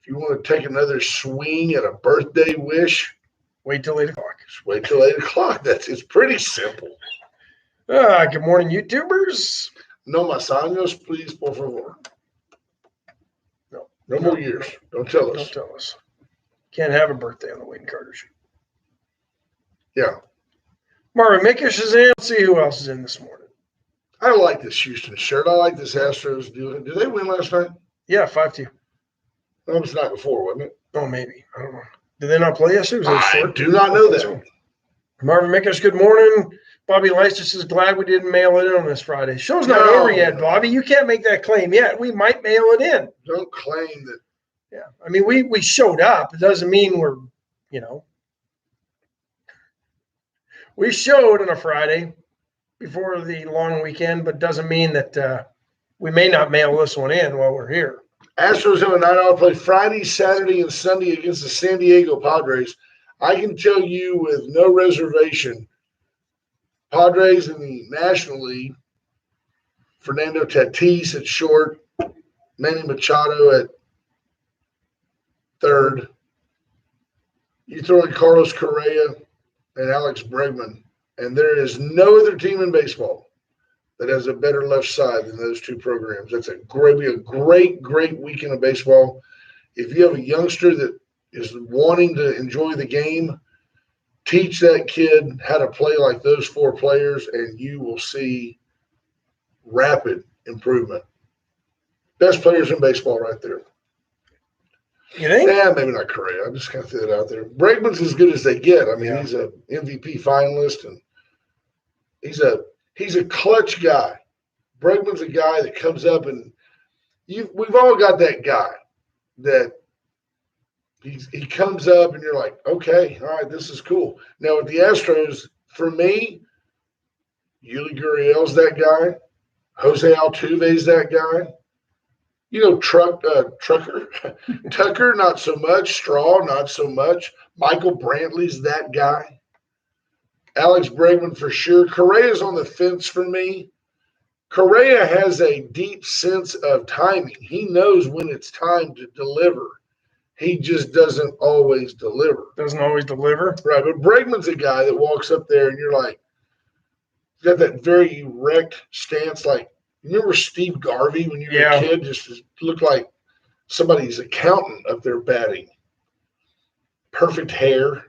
If you want to take another swing at a birthday wish, wait till 8 o'clock. Just wait till 8 o'clock. It's pretty simple. Good morning, YouTubers. No más años, please, por favor. No more years. Don't tell us. Don't tell us. Can't have a birthday on the Wayne Carter show. Yeah. Marvin Mickish is in. Let's see who else is in this morning. I like this Houston shirt. I like this Astros doing. Did they win last night? Yeah, 5-2. That was the night before, wasn't it? Oh, maybe. I don't know. Did they not play yesterday? I do not know that. Marvin Mickish, good morning. Bobby Leister says, glad we didn't mail it in on this Friday. Show's not over yet, Bobby. You can't make that claim yet. We might mail it in. Don't claim that. Yeah. I mean, we showed up. It doesn't mean we're, we showed on a Friday before the long weekend, but doesn't mean that we may not mail this one in while we're here. Astros have a 9-hour play Friday, Saturday, and Sunday against the San Diego Padres. I can tell you with no reservation, Padres in the National League, Fernando Tatis at short, Manny Machado at third. You throw in Carlos Correa and Alex Bregman, and there is no other team in baseball that has a better left side than those two programs. That's a great weekend of baseball. If you have a youngster that is wanting to enjoy the game, teach that kid how to play like those four players, and you will see rapid improvement. Best players in baseball right there. You think? Yeah, maybe not Correa. I'm just going to throw that out there. Bregman's as good as they get. I mean, he's an MVP finalist, and he's a clutch guy. Bregman's a guy that comes up, and we've all got that guy that he comes up, and you're like, okay, all right, this is cool. Now with the Astros, for me, Yuli Gurriel's that guy. Jose Altuve's that guy. Tucker, not so much. Straw, not so much. Michael Brantley's that guy. Alex Bregman for sure. Correa's on the fence for me. Correa has a deep sense of timing. He knows when it's time to deliver. He just doesn't always deliver. Doesn't always deliver. Right, but Bregman's a guy that walks up there and you're like, he's got that very erect stance. Like, remember Steve Garvey when you were a kid? Just looked like somebody's accountant up there batting. Perfect hair.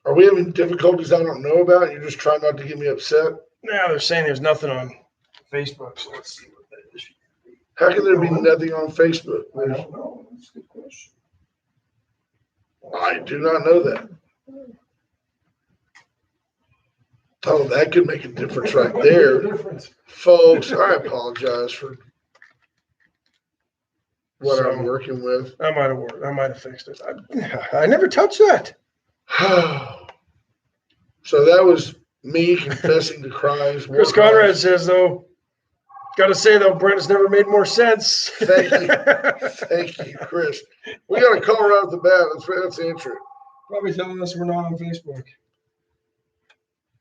Are we having difficulties I don't know about? You're just trying not to get me upset? No, they're saying there's nothing on Facebook, so let's see what that is. How can there be nothing on Facebook? I don't know. That's a good question. I do not know that. Oh, that could make a difference right there. Folks, I apologize for what I'm working with. I might have worked. I might have fixed it. I never touched that. So that was me confessing to crimes. Chris Conrad says, though, got to say, though, Brent has never made more sense. Thank you. Thank you, Chris. We got a call right off the bat. Let's answer it. Probably telling us we're not on Facebook.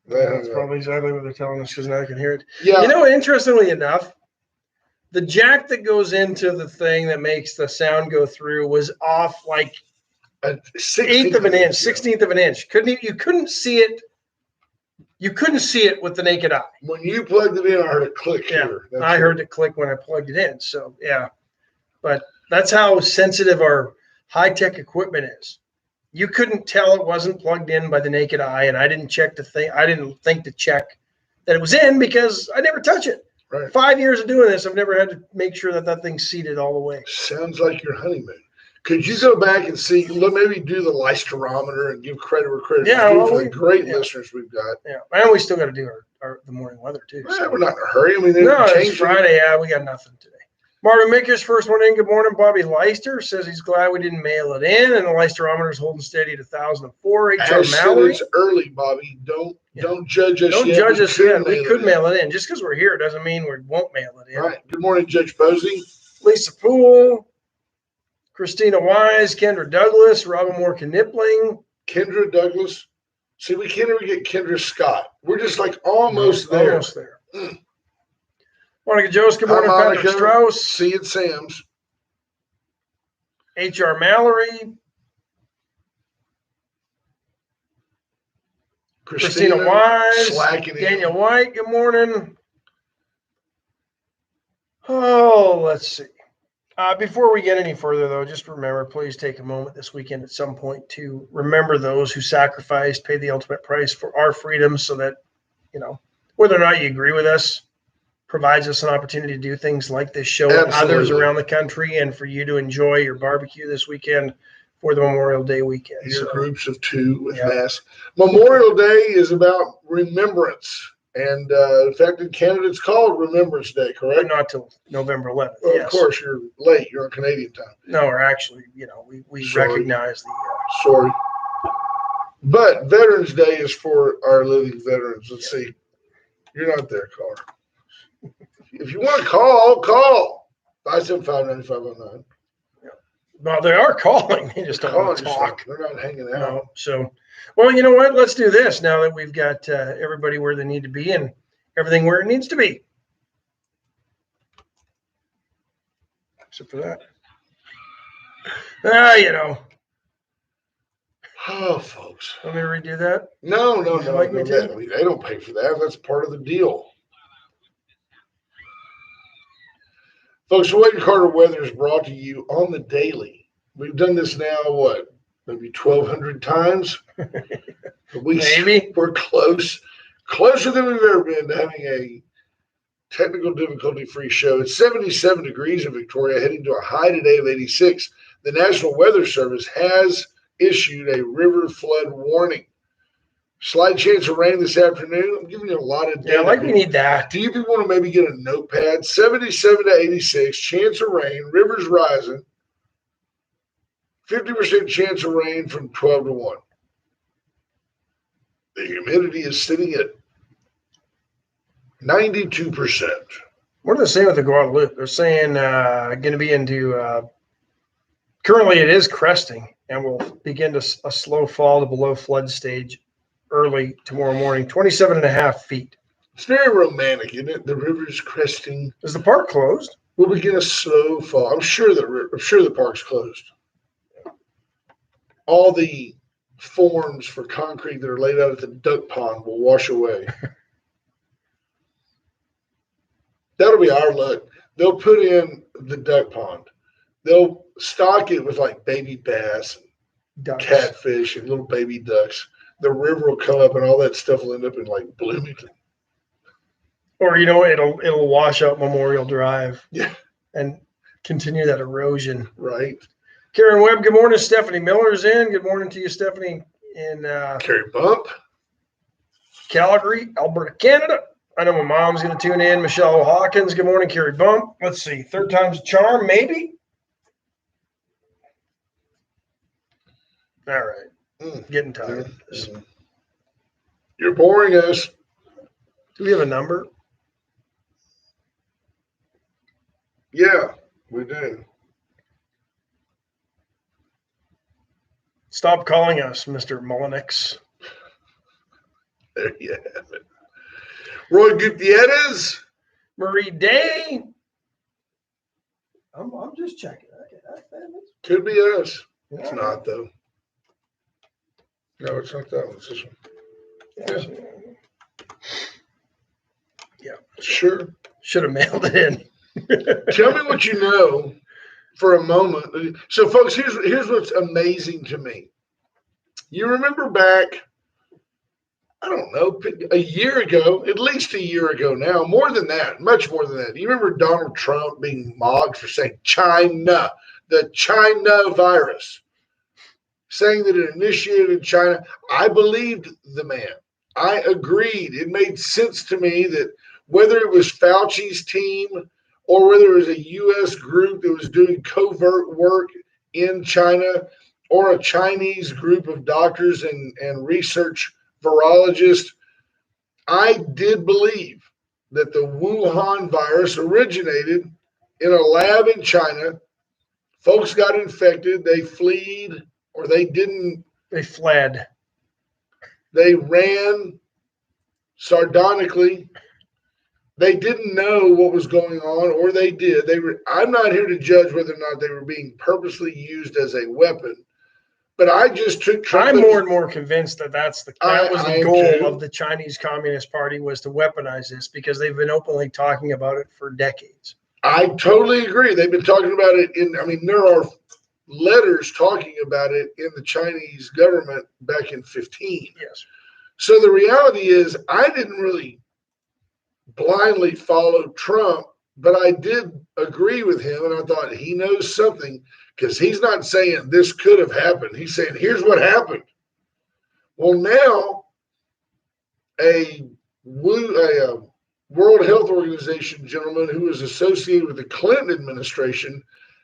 Yeah, that's probably exactly what they're telling us because now I can hear it. Yeah. Interestingly enough, the jack that goes into the thing that makes the sound go through was off like an 16th of an inch. You couldn't see it. You couldn't see it with the naked eye. When you plugged it in, I heard it click here. I heard it click when I plugged it in. So, yeah. But that's how sensitive our high-tech equipment is. You couldn't tell it wasn't plugged in by the naked eye, and I didn't check I didn't think to check that it was in because I never touch it. Right. 5 years of doing this, I've never had to make sure that thing's seated all the way. Sounds like your honeymoon. Could you go back and see, maybe do the Leisterometer and give credit where credit is due for the great listeners we've got? Yeah, and we still got to do the morning weather too. So. We're not in a hurry. I mean, it's Friday. Yeah, we got nothing today. Marvin Mickish, first one in. Good morning. Bobby Leister says he's glad we didn't mail it in, and the Leisterometer is holding steady at 1,004. HR Mallory. It's early, Bobby. Don't judge us. Don't judge us yet. We could mail it in. Just because we're here doesn't mean we won't mail it in. All right. Good morning, Judge Posey. Lisa Poole, Christina Wise, Kendra Douglas, Robin Moore Knipling. Kendra Douglas. See, we can't ever get Kendra Scott. We're just like almost there. Almost there. Monica Jost, good morning. Patrick Strauss. See you at Sam's. H.R. Mallory, Christina Wise, slacking Daniel in. White, good morning. Oh, let's see. Before we get any further, though, just remember, please take a moment this weekend at some point to remember those who sacrificed, paid the ultimate price for our freedom so that, whether or not you agree with us, provides us an opportunity to do things like this show and others around the country, and for you to enjoy your barbecue this weekend for the Memorial Day weekend. Your groups of two with masks. Memorial Day is about remembrance. And in fact, in Canada, it's called Remembrance Day, correct? But not till November 11th. Well, yes. Of course, you're late. You're on Canadian time. No, or actually, we recognize the. Sorry. But Veterans Day is for our living veterans. Let's see. You're not there, caller. If you want to call. 575-9509. Well, they are calling. They just don't want to talk. They're not hanging out. No. So, well, you know what? Let's do this now that we've got everybody where they need to be and everything where it needs to be. Except for that. Oh, folks. Let me redo that. No. Like me too? I mean, they don't pay for that. That's part of the deal. Folks, Wade and Carter Weather is brought to you on the daily. We've done this now, maybe 1,200 times? Maybe. We're closer than we've ever been to having a technical difficulty-free show. It's 77 degrees in Victoria, heading to a high today of 86. The National Weather Service has issued a river flood warning. Slight chance of rain this afternoon. I'm giving you a lot of data. We need that. Do you people want to maybe get a notepad? 77 to 86, chance of rain, rivers rising. 50% chance of rain from 12 to 1. The humidity is sitting at 92%. What are they saying with the Guadalupe? They're saying going to be into currently it is cresting and will begin to a slow fall to below flood stage early tomorrow morning, 27.5 feet. It's very romantic, isn't it? The river's cresting. Is the park closed? We'll begin a slow fall. I'm sure the park's closed. All the forms for concrete that are laid out at the duck pond will wash away. That'll be our luck. They'll put in the duck pond. They'll stock it with like baby bass, and catfish, and little baby ducks. The river will come up, and all that stuff will end up in like Bloomington. Or it'll wash out Memorial Drive. Yeah. And continue that erosion. Right. Karen Webb, good morning. Stephanie Miller's in. Good morning to you, Stephanie. In Carrie Bump. Calgary, Alberta, Canada. I know my mom's going to tune in. Michelle Hawkins. Good morning, Carrie Bump. Let's see. Third time's a charm, maybe? All right. Getting tired. You're boring us. Do we have a number? Yeah, we do. Stop calling us, Mr. Mullenix. There you have it. Roy Gutierrez. Marie Day. I'm just checking. Okay, could be us. Yeah. It's not, though. No, it's not that one. It's this one. Yeah. Sure. Should have mailed it in. Tell me what you know for a moment. So, folks, here's what's amazing to me. You remember back, I don't know, a year ago, at least a year ago now, more than that, much more than that. You remember Donald Trump being mocked for saying China, the China virus, saying that it initiated in China. I believed the man. I agreed. It made sense to me that whether it was Fauci's team or whether it was a U.S. group that was doing covert work in China or a Chinese group of doctors and research virologists, I did believe that the Wuhan virus originated in a lab in China. Folks got infected. They fled, or they didn't. They fled. They ran sardonically they didn't know what was going on, or they did. I'm not here to judge whether or not they were being purposely used as a weapon, but I just took Trump. I'm more and more convinced that that was the goal too. of the Chinese Communist Party, was to weaponize this, because they've been openly talking about it for decades. I totally agree. They've been talking about it there are letters talking about it in the Chinese government back in 2015. Yes. So the reality is, I didn't really blindly follow Trump, but I did agree with him, and I thought he knows something, because he's not saying this could have happened. He's saying, here's what happened. Well, now a World Health Organization gentleman who was associated with the Clinton administration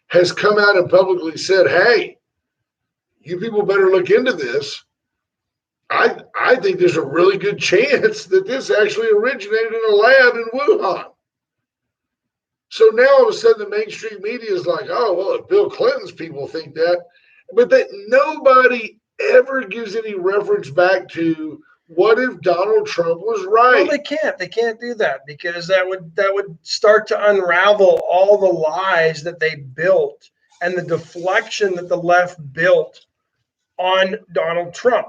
has come out and publicly said, hey, you people better look into this. I think there's a really good chance that this actually originated in a lab in Wuhan. So now all of a sudden the mainstream media is like, oh, well, if Bill Clinton's people think that, but that nobody ever gives any reference back to, what if Donald Trump was right? Well, they can't do that, because that would start to unravel all the lies that they built and the deflection that the left built on Donald Trump.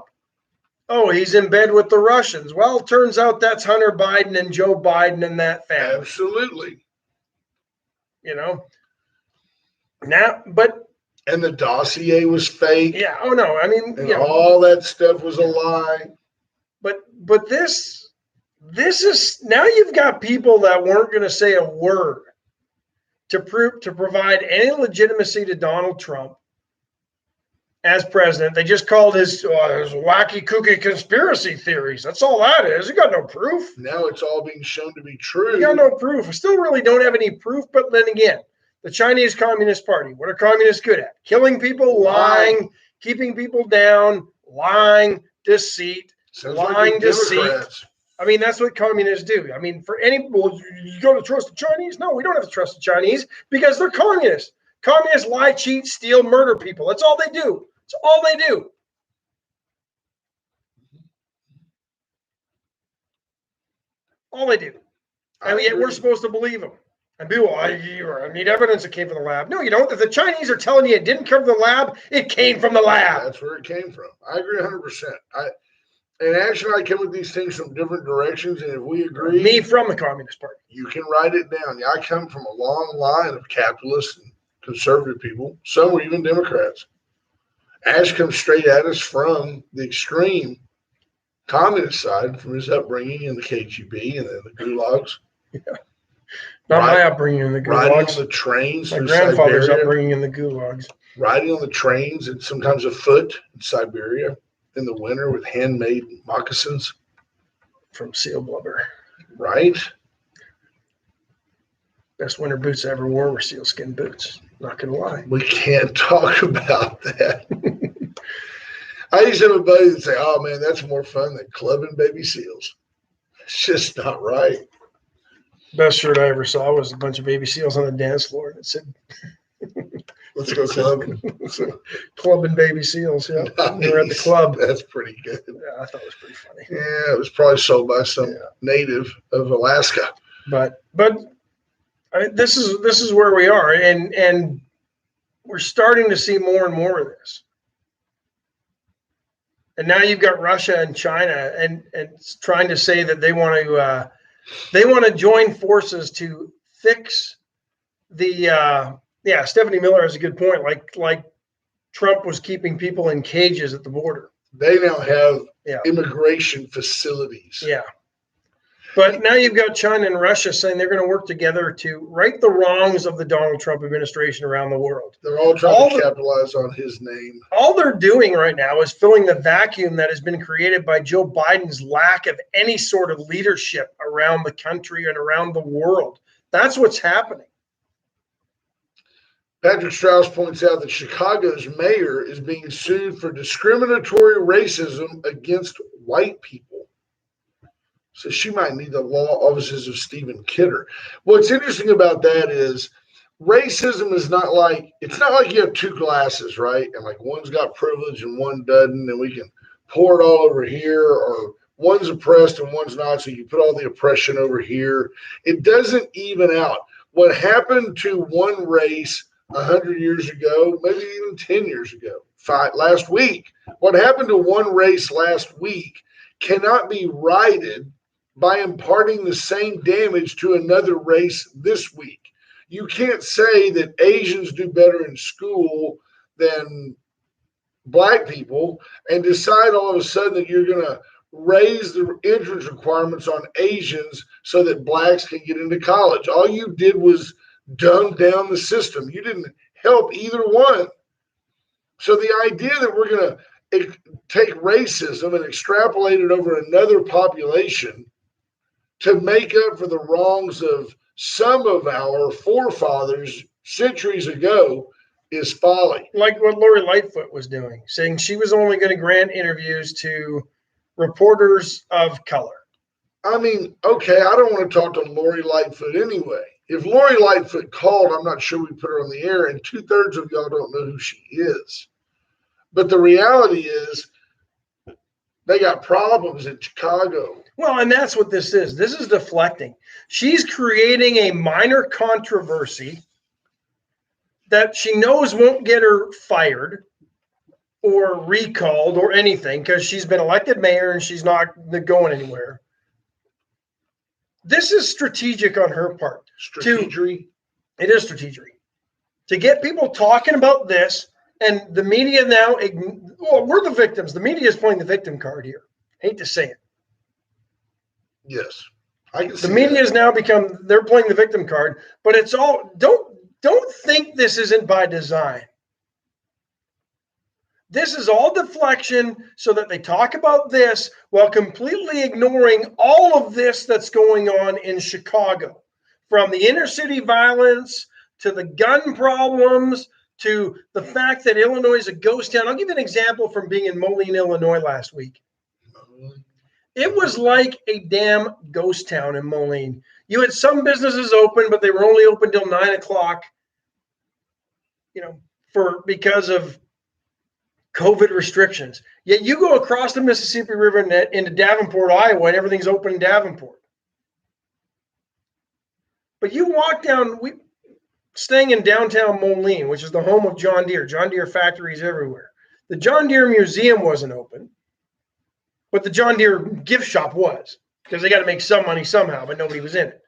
Oh, he's in bed with the Russians. Well, it turns out that's Hunter Biden and Joe Biden and that family. Absolutely. And the dossier was fake. Yeah. Oh no. I mean, all that stuff was a lie. But this is, now you've got people that weren't going to say a word to provide any legitimacy to Donald Trump as president. They just called his wacky kooky conspiracy theories. That's all that is. You got no proof. Now it's all being shown to be true. You got no proof. We still really don't have any proof. But then again, the Chinese Communist Party, what are communists good at? Killing people, lying, keeping people down, lying, deceit, lying, deceit. I mean, that's what communists do. I mean, you got to trust the Chinese? No, we don't have to trust the Chinese, because they're communists. Communists lie, cheat, steal, murder people. That's all they do. That's all they do. All they do. And yet we're supposed to believe them. And people, I need evidence it came from the lab. No, you don't. If the Chinese are telling you it didn't come from the lab, it came from the lab. That's where it came from. I agree 100%. And actually, I come with these things from different directions, and if we agree... Me from the Communist Party. You can write it down. I come from a long line of capitalists and conservative people. Some were even Democrats. Ash comes straight at us from the extreme communist side, from his upbringing in the KGB and then the gulags. Yeah. Not my upbringing in the gulags. Riding on the trains. My grandfather's upbringing in the gulags. Riding on the trains and sometimes afoot in Siberia in the winter with handmade moccasins. From seal blubber. Right. Best winter boots I ever wore were sealskin boots. Not going to lie. We can't talk about that. I used to have a buddy that say, oh, man, that's more fun than clubbing baby seals. It's just not right. Best shirt I ever saw was a bunch of baby seals on the dance floor. And it said, let's go clubbing. Clubbing baby seals, yeah. Nice. We were at the club. That's pretty good. Yeah, I thought it was pretty funny. Yeah, it was probably sold by some native of Alaska. But I mean, this is where we are, and we're starting to see more and more of this. And now you've got Russia and China, and trying to say that they want to join forces to fix the. Stephanie Miller has a good point. Like Trump was keeping people in cages at the border. They now have immigration facilities. Yeah. But now you've got China and Russia saying they're going to work together to right the wrongs of the Donald Trump administration around the world. They're all trying to capitalize on his name. All they're doing right now is filling the vacuum that has been created by Joe Biden's lack of any sort of leadership around the country and around the world. That's what's happening. Patrick Strauss points out that Chicago's mayor is being sued for discriminatory racism against white people. So she might need the law offices of Stephen Kidder. What's interesting about that is racism is not like you have two glasses, right? And like one's got privilege and one doesn't, and we can pour it all over here or one's oppressed and one's not. So you put all the oppression over here. It doesn't even out. What happened to one race 100 years ago, maybe even 10 years ago, last week, what happened to one race last week cannot be righted by imparting the same damage to another race this week. You can't say that Asians do better in school than black people and decide all of a sudden that you're going to raise the entrance requirements on Asians so that blacks can get into college. All you did was dumb down the system. You didn't help either one. So the idea that we're going to take racism and extrapolate it over another population to make up for the wrongs of some of our forefathers centuries ago is folly. Like what Lori Lightfoot was doing, saying she was only going to grant interviews to reporters of color. I mean, okay, I don't want to talk to Lori Lightfoot anyway. If Lori Lightfoot called, I'm not sure we put her on the air, and 2/3 of y'all don't know who she is. But the reality is they got problems in Chicago. Well, and that's what this is. This is deflecting. She's creating a minor controversy that she knows won't get her fired or recalled or anything because she's been elected mayor and she's not going anywhere. This is strategic on her part. Strategy. It is strategic. To get people talking about this, and the media now, well, we're the victims. The media is playing the victim card here. Hate to say it. Yes. I can see the media that. has now become, they're playing the victim card, but it's all, don't think this isn't by design. This is all deflection so that they talk about this while completely ignoring all of this that's going on in Chicago, from the inner city violence to the gun problems to the fact that Illinois is a ghost town. I'll give you an example from being in Moline, Illinois last week. It was like a damn ghost town in Moline. You had some businesses open, but they were only open till 9 o'clock, because of COVID restrictions. Yet you go across the Mississippi River into Davenport, Iowa, and everything's open in Davenport. But you walk down, staying in downtown Moline, which is the home of John Deere. John Deere factories everywhere. The John Deere Museum wasn't open, but the John Deere gift shop was, because they got to make some money somehow, but nobody was in it.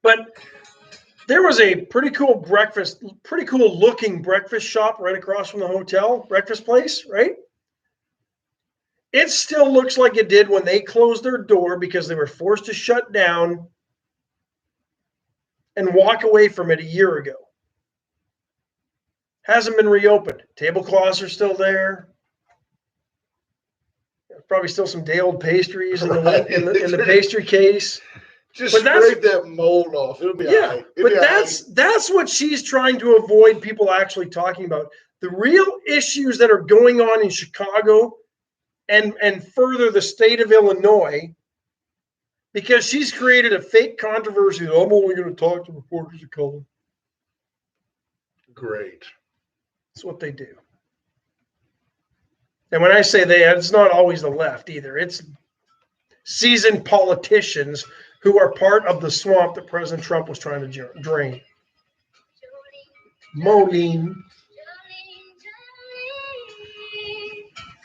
But there was a pretty cool looking breakfast shop right across from the hotel, breakfast place, right? It still looks like it did when they closed their door because they were forced to shut down and walk away from it a year ago. Hasn't been reopened. Tablecloths are still there. There's probably still some day-old pastries in the pastry case. Just scrape that mold off. It'll be all right. That's what she's trying to avoid people actually talking about. The real issues that are going on in Chicago and further the state of Illinois, because she's created a fake controversy. I'm only going to talk to reporters of color. Great. That's what they do. And when I say they, it's not always the left either. It's seasoned politicians who are part of the swamp that President Trump was trying to drain. Moline.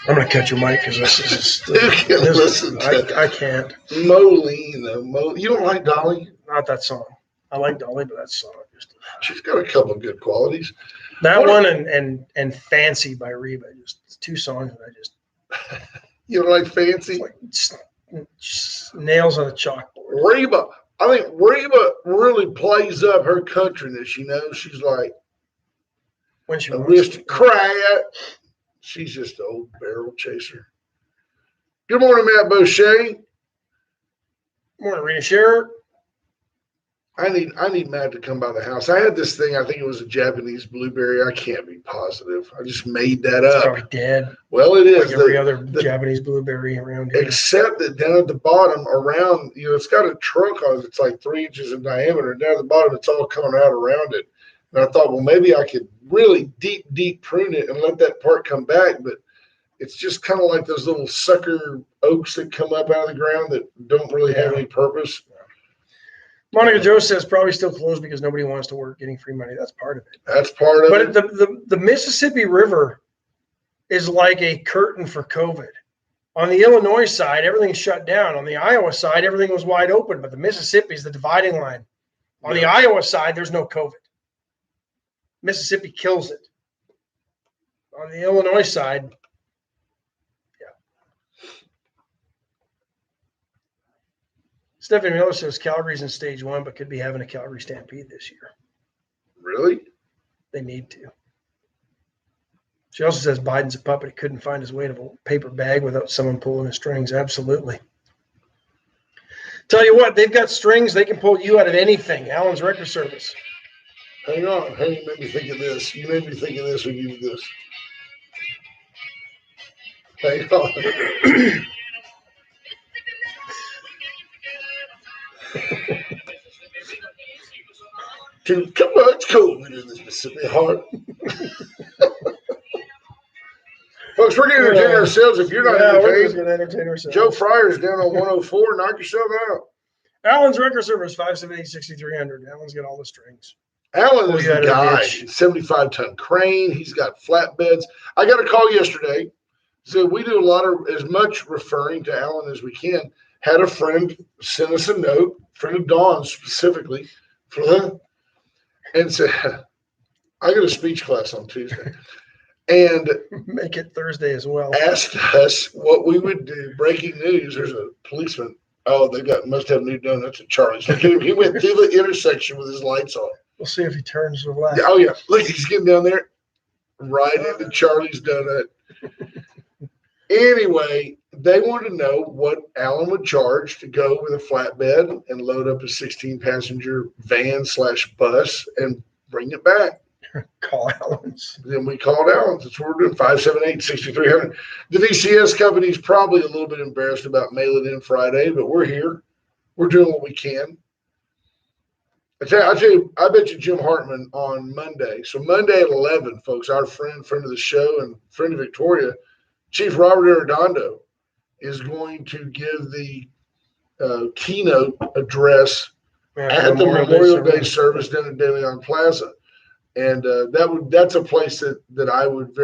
I'm going to cut your mic because this is I can't. Moline. You don't like Dolly? Not that song. I like Dolly, but that song. She's got a couple of good qualities. That one and Fancy by Reba. Just two songs that I just. You don't like Fancy? Just nails on a chalkboard. Reba. I think Reba really plays up her countryness. She's like when she aristocrat. She's just an old barrel chaser. Good morning, Matt Boucher. Morning, Rena Scherer. I need Matt to come by the house. I had this thing. I think it was a Japanese blueberry. I can't be positive. I just made that up. It's probably dead. Well, it is. Like every other Japanese blueberry around here. Except that down at the bottom around, it's got a trunk on it. It's like 3 inches in diameter. And down at the bottom, it's all coming out around it. And I thought, well, maybe I could really deep prune it and let that part come back. But It's just kind of like those little sucker oaks that come up out of the ground that don't really have any purpose. Monica Joe says probably still closed because nobody wants to work getting free money. That's part of it. That's part of it. But the Mississippi River is like a curtain for COVID. On the Illinois side, everything's shut down. On the Iowa side, everything was wide open. But the Mississippi is the dividing line. On the Iowa side, there's no COVID. Mississippi kills it. On the Illinois side, Stephanie Miller says Calgary's in stage 1, but could be having a Calgary Stampede this year. Really? They need to. She also says Biden's a puppet. He couldn't find his way to a paper bag without someone pulling the strings. Absolutely. Tell you what, they've got strings. They can pull you out of anything. Allen's Record Service. Hang on. You made me think of this. You made me think of this when you did this. Hang on. Too much COVID in this Mississippi heart. Folks, we're going to entertain ourselves. If you're not we're just going to entertain ourselves. Joe Fryer's down on 104. Knock yourself out. Allen's Record Service, 578-6300. Allen's got all the strings. Allen is the guy. 75-ton crane. He's got flatbeds. I got a call yesterday. So we do a lot of as much referring to Allen as we can. Had a friend send us a note, friend of Dawn specifically, and said, I got a speech class on Tuesday. And make it Thursday as well. Asked us what we would do. Breaking news. There's a policeman. Oh, they must have new donuts at Charlie's. Look at him. He went through the intersection with his lights on. We'll see if he turns to the left. Oh, yeah. Look, he's getting down there right into Charlie's donut. Anyway, they wanted to know what Allen would charge to go with a flatbed and load up a 16-passenger van/bus and bring it back. Call Allen's. Then we called Allen's. That's what we're doing, 578-6300. The VCS company's probably a little bit embarrassed about mailing in Friday, but we're here. We're doing what we can. I tell you, I bet you Jim Hartman on Monday. So Monday at 11, folks, our friend of the show and friend of Victoria, Chief Robert Arredondo, is going to give the keynote address at the Memorial Day service down at De Leon Plaza. And that's a place that I would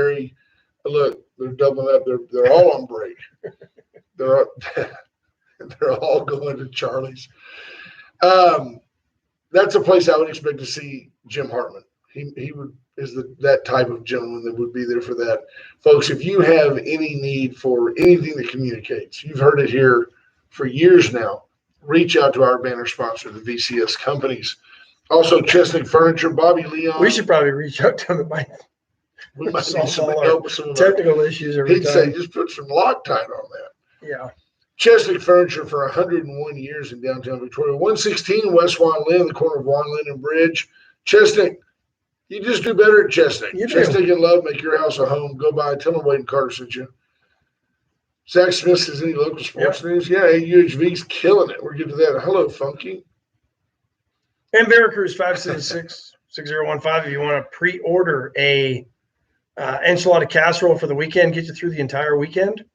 look, they're doubling up. They're all on break. They're all going to Charlie's. That's a place I would expect to see Jim Hartman. He is that type of gentleman that would be there for that. Folks, if you have any need for anything that communicates, you've heard it here for years now, reach out to our banner sponsor, the VCS companies. Also, Chesnick Furniture, Bobby Leon. We should probably reach out to him. We might need some help with some technical issues every time. He'd say, just put some Loctite on that. Yeah. Chesnick Furniture for 101 years in downtown Victoria. 116 West Juan Lynn, the corner of Juan Lynn and Bridge. Chesnick, you just do better at Chesnick. Chesnick and Love make your house a home. Go by. Tell them Wade and Carter sent you. Zach Smith says, any local sports news? Yeah, UHV's killing it. We're getting to that. Hello, Funky. And Veracruz, 576-6015. If you want to pre-order a enchilada casserole for the weekend, get you through the entire weekend.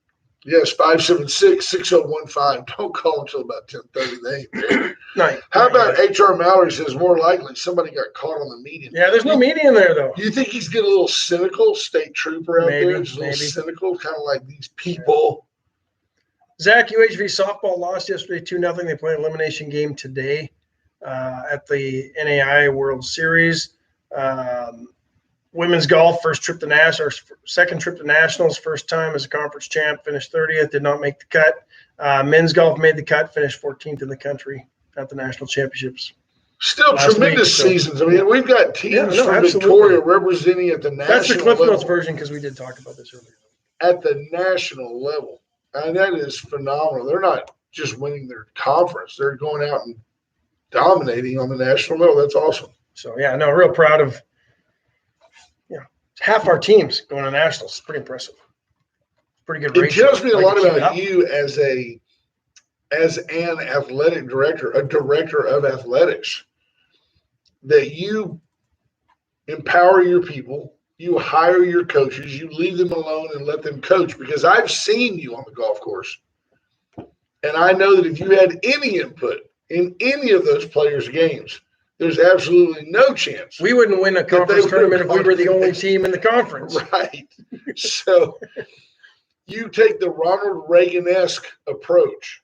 Yes, 576-6015. Don't call until about 10:30. They ain't there. Night. How about HR Mallory says more likely somebody got caught on the median? Yeah, there's no median there, though. Do you think he's getting a little cynical, state trooper out there? Just a little cynical, kind of like these people. Zach, UHV softball lost yesterday 2-0. They play an elimination game today at the NAI World Series. Women's golf, second trip to nationals, first time as a conference champ, finished 30th, did not make the cut. Men's golf made the cut, finished 14th in the country at the national championships. Still tremendous seasons. I mean, we've got teams from Victoria representing at the national level. That's the Cliff Notes version because we did talk about this earlier. At the national level. And that is phenomenal. They're not just winning their conference. They're going out and dominating on the national level. That's awesome. So, real proud of half our teams going to nationals. It's pretty impressive. Pretty good ratio. It tells me a lot about you as an athletic director, a director of athletics, that you empower your people, You hire your coaches, you leave them alone and let them coach, because I've seen you on the golf course. And I know that if you had any input in any of those players' games, there's absolutely no chance. We wouldn't win a conference tournament if we were the only team in the conference. Right. So you take the Ronald Reagan-esque approach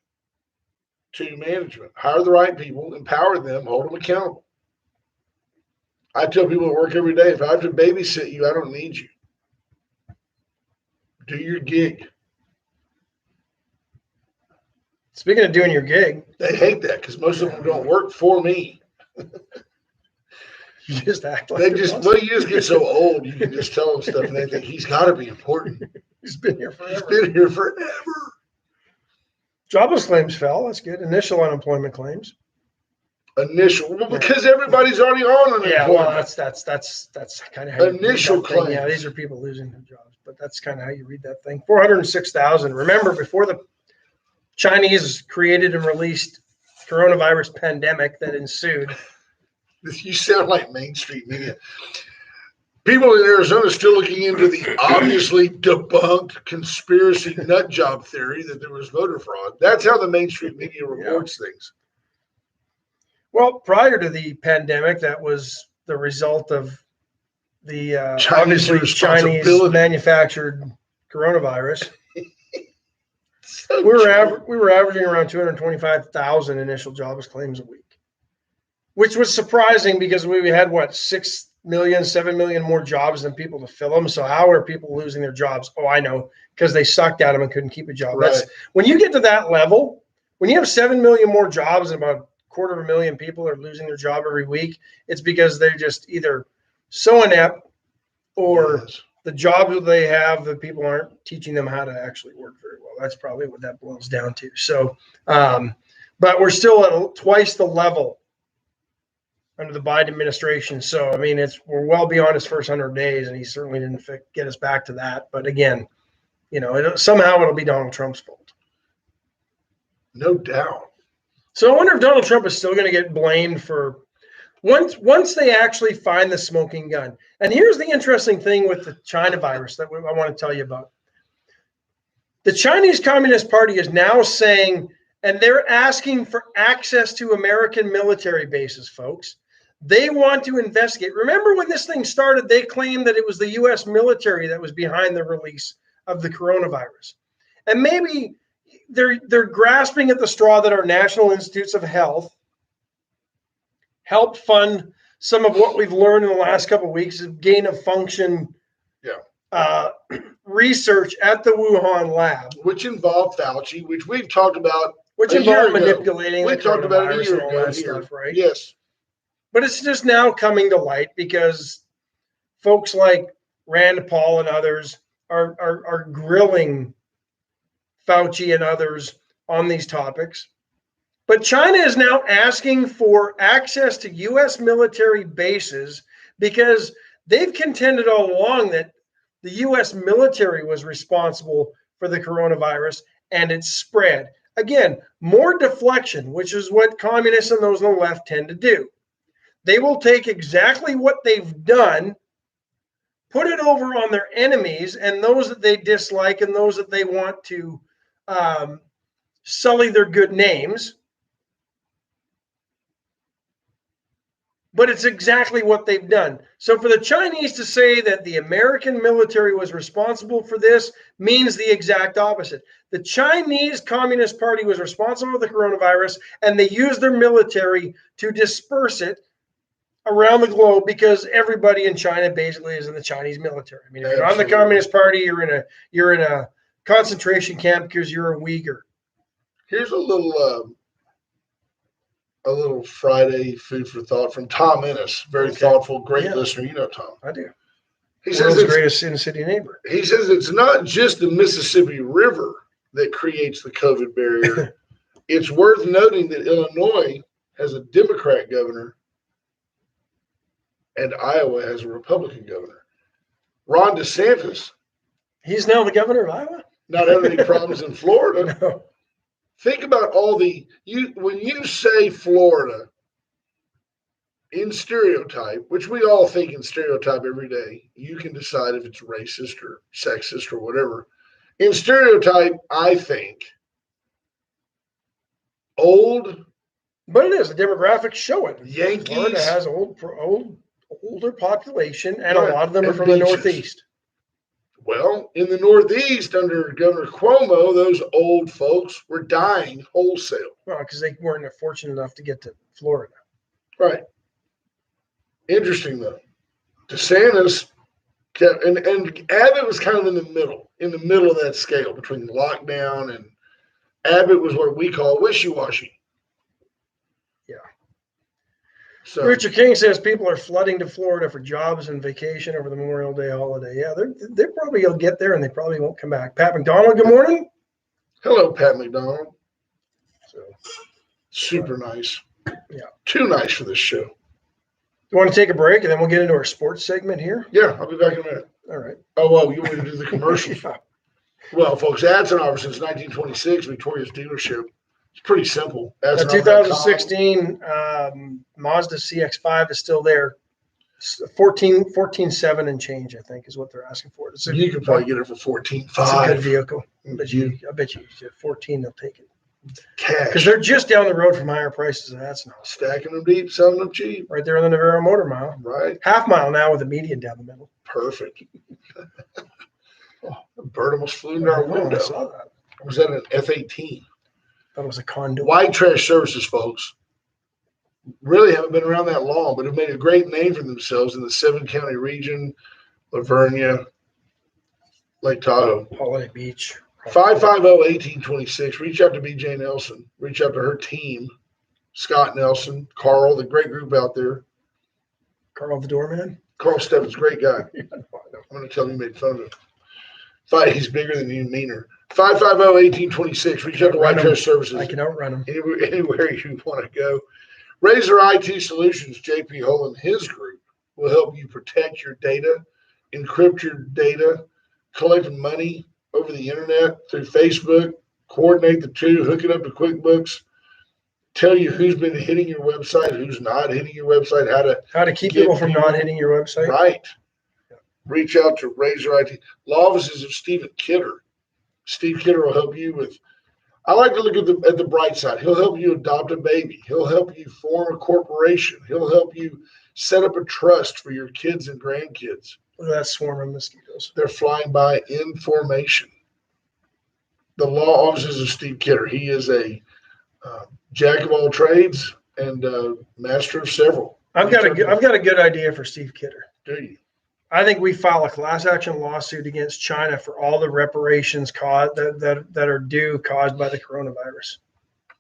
to management. Hire the right people, empower them, hold them accountable. I tell people at work every day, if I have to babysit you, I don't need you. Do your gig. Speaking of doing your gig, They hate that because most of them don't work for me. you just act like They your just, boss. well, you just get so old, you can just tell them stuff and they think he's got to be important. He's been here He's forever. been here forever. Jobless claims fell. That's good. Initial unemployment claims. Initial, well, because everybody's already on unemployment. Yeah, well, that's kind of how you Initial read that thing. Yeah, claims. these are people losing their jobs, but that's kind of how you read that thing. 406,000. Remember, before the Chinese created and released coronavirus pandemic that ensued. You sound like Main Street media. People in Arizona still looking into the obviously debunked conspiracy nut job theory that there was voter fraud. That's how the Main Street media reports things. Well, prior to the pandemic, that was the result of the obviously Chinese manufactured coronavirus. So We were averaging around 225,000 initial jobless claims a week, which was surprising because we had 6 million, 7 million more jobs than people to fill them. So how are people losing their jobs? Oh, I know, because they sucked at them and couldn't keep a job. Right. That's when you get to that level, when you have 7 million more jobs and about 250,000 people are losing their job every week, it's because they're just either so inept or Yes. the jobs that they have, the people aren't teaching them how to actually work very well. That's probably what that boils down to. So, but we're still at twice the level under the Biden administration. So, I mean, we're well beyond his first 100 days, and he certainly didn't get us back to that. But again, somehow it'll be Donald Trump's fault. No doubt. So I wonder if Donald Trump is still going to get blamed for once they actually find the smoking gun. And here's the interesting thing with the China virus that I want to tell you about. The Chinese Communist Party is now saying, and they're asking for access to American military bases, folks. They want to investigate. Remember when this thing started, they claimed that it was the U.S. military that was behind the release of the coronavirus. And maybe they're grasping at the straw that our National Institutes of Health helped fund some of what we've learned in the last couple of weeks of gain of function research at the Wuhan lab. Which involved Fauci, which we've talked about. Which involved manipulating the talked about it a coronavirus year and all ago that here. stuff, right? Yes. But it's just now coming to light because folks like Rand Paul and others are grilling Fauci and others on these topics. But China is now asking for access to U.S. military bases because they've contended all along that the U.S. military was responsible for the coronavirus and its spread. Again, more deflection, which is what communists and those on the left tend to do. They will take exactly what they've done, put it over on their enemies and those that they dislike and those that they want to sully their good names. But it's exactly what they've done. So for the Chinese to say that the American military was responsible for this means the exact opposite. The Chinese Communist Party was responsible for the coronavirus, and they used their military to disperse it around the globe because everybody in China basically is in the Chinese military. I mean, if you're not in the Communist Party, you're in a concentration camp because you're a Uyghur. Here's a little Friday food for thought from Tom Ennis. Very thoughtful, great listener. You know Tom. I do. He says the greatest in-city neighbor. He says it's not just the Mississippi River that creates the COVID barrier. It's worth noting that Illinois has a Democrat governor and Iowa has a Republican governor. Ron DeSantis. He's now the governor of Iowa? Not having any problems in Florida. No. Think about when you say Florida, in stereotype, which we all think in stereotype every day, you can decide if it's racist or sexist or whatever. In stereotype, I think old But it is. The demographics show it. Yankees. Florida has older population, and Right, a lot of them are and from the beaches. Northeast. Well, in the Northeast, under Governor Cuomo, those old folks were dying wholesale. Well, because they weren't fortunate enough to get to Florida. Right. Interesting, though. DeSantis kept, and Abbott was kind of in the middle of that scale between lockdown and Abbott was what we call wishy-washy. Yeah. So Richard King says people are flooding to Florida for jobs and vacation over the Memorial Day holiday. Yeah, they're probably going to get there and they probably won't come back. Pat McDonald, good morning. hello, Pat McDonald. So, Super nice. Yeah. Too nice for this show. you want to take a break and then we'll get into our sports segment here? Yeah, I'll be back in a minute. All right. Oh, well, you want me to do the commercials? Yeah. Well, folks, Adsenhower since 1926, Victoria's dealership. It's pretty simple. The 2016 Mazda CX-5 is still there. 14.7 and change, I think, is what they're asking for. You could probably get it for It's a good $14,500. vehicle. I bet you 14 they'll take it. Because Cash. they're just down the road from higher prices, and that's not Stacking them deep, selling them cheap. right there on the Navarro Motor Mile. Right. Half mile now with a median down the middle. Perfect. The bird almost flew into our Oh, I window. saw that. Was that an F-18? Thought it was a condo. White Trash Services, folks, really haven't been around that long, but have made a great name for themselves in the 7-county region, Lavernia, Lake Tahoe. Holiday Beach. 550-1826. Reach out to BJ Nelson. Reach out to her team, Scott Nelson, Carl, the great group out there. Carl the doorman. Carl Stebbins, great guy. Yeah, I know. I'm going to tell him you made fun of him. He's bigger than you, meaner. 550-1826. Reach out to White Trash Services. I can outrun him. Anywhere you want to go. Razor IT Solutions, JP Hull and his group will help you protect your data, encrypt your data, collect money over the internet through Facebook, coordinate the two, hook it up to QuickBooks, tell you who's been hitting your website, who's not hitting your website, How to keep Get people from people- not hitting your website. right. Reach out to Razor IT. Law offices of Stephen Kidder. Steve Kidder will help you with. I like to look at the bright side. He'll help you adopt a baby. He'll help you form a corporation. He'll help you set up a trust for your kids and grandkids. Look at that swarm of mosquitoes. They're flying by in formation. The law offices of Steve Kidder. He is a jack of all trades and master of several. I've got a good idea for Steve Kidder. Do you? I think we file a class action lawsuit against China for all the reparations caused that are due caused by the coronavirus.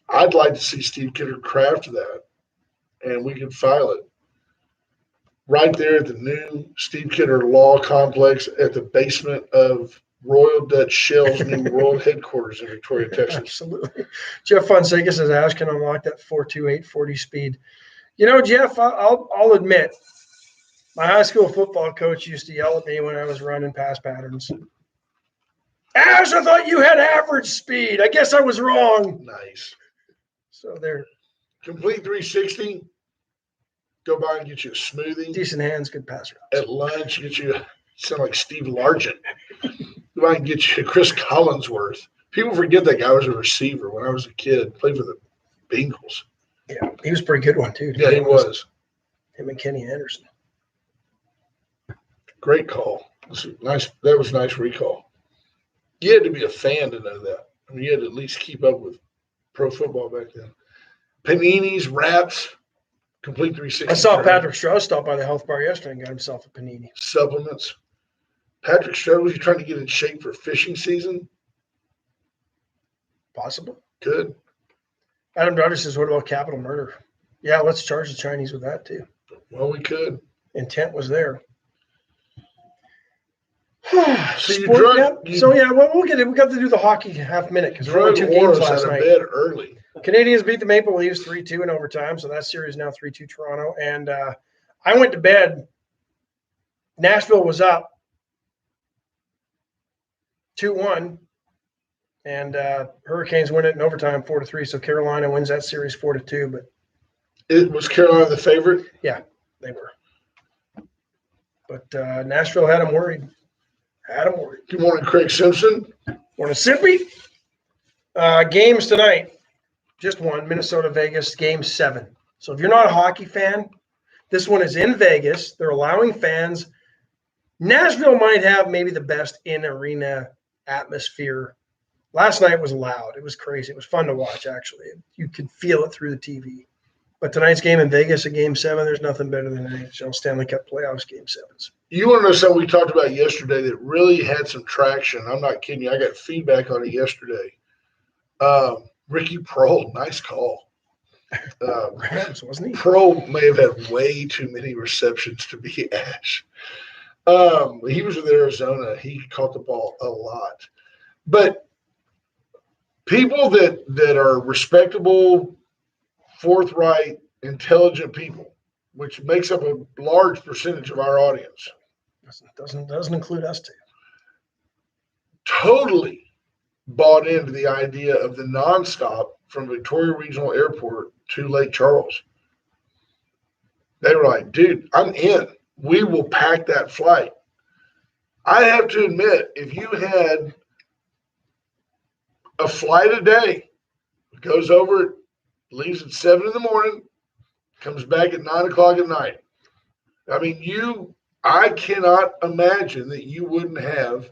I'd like to see Steve Kidder craft that, and we could file it right there at the new Steve Kidder Law Complex at the basement of Royal Dutch Shell's new world headquarters in Victoria, Texas. Absolutely. Jeff Fonseca says, Ash can unlock that 428 40 speed. You know, Jeff, I'll admit, my high school football coach used to yell at me when I was running pass patterns. Ash, I thought you had average speed. I guess I was wrong. Nice. So they're Complete 360. Go by and get you a smoothie. decent hands, good pass routes. At lunch, get you sound like Steve Largent. Go by and get you Chris Collinsworth. People forget that guy was a receiver when I was a kid. Played for the Bengals. Yeah, he was a pretty good one, too. Yeah, he was. Him and Kenny Anderson. Great call. Nice. That was a nice recall. You had to be a fan to know that. I mean, you had to at least keep up with pro football back then. Paninis, wraps, complete 360. I saw Patrick Strauss stop by the health bar yesterday and got himself a panini. Supplements. Patrick Strauss, was you trying to get in shape for fishing season? Possible. Good. Adam Dodger says, what about capital murder? Yeah, let's charge the Chinese with that, too. Well, we could. Intent was there. So you drug. Well, we'll get it. We got to do the hockey half minute because there were Drug two games Oros last out of night. bed early. Canadians beat the Maple Leafs 3-2 in overtime, so that series now 3-2 Toronto. And I went to bed. Nashville was up 2-1, and Hurricanes win it in overtime 4-3. So Carolina wins that series 4-2. But It was Carolina the favorite. They were. But Nashville had them worried. Good morning, Craig Simpson. Morning, Sippy. Games tonight. Just one, Minnesota, Vegas, game 7. So if you're not a hockey fan, this one is in Vegas. They're allowing fans. Nashville might have maybe the best in-arena atmosphere. Last night was loud. It was crazy. It was fun to watch, actually. You could feel it through the TV. But tonight's game in Vegas, a game 7, there's nothing better than NHL Stanley Cup playoffs game 7s. You want to know something we talked about yesterday that really had some traction? I'm not kidding you. I got feedback on it yesterday. Ricky Prohl, nice call. Rams, wasn't he? Prohl may have had way too many receptions to be Ash. He was with Arizona. He caught the ball a lot. But people that are respectable, forthright, intelligent people, which makes up a large percentage of our audience, Doesn't include us two. totally bought into the idea of the nonstop from Victoria Regional Airport to Lake Charles. They were like, dude, I'm in. We will pack that flight. I have to admit, if you had a flight a day, goes over, leaves at 7 in the morning, comes back at 9 o'clock at night. I mean, I cannot imagine that you wouldn't have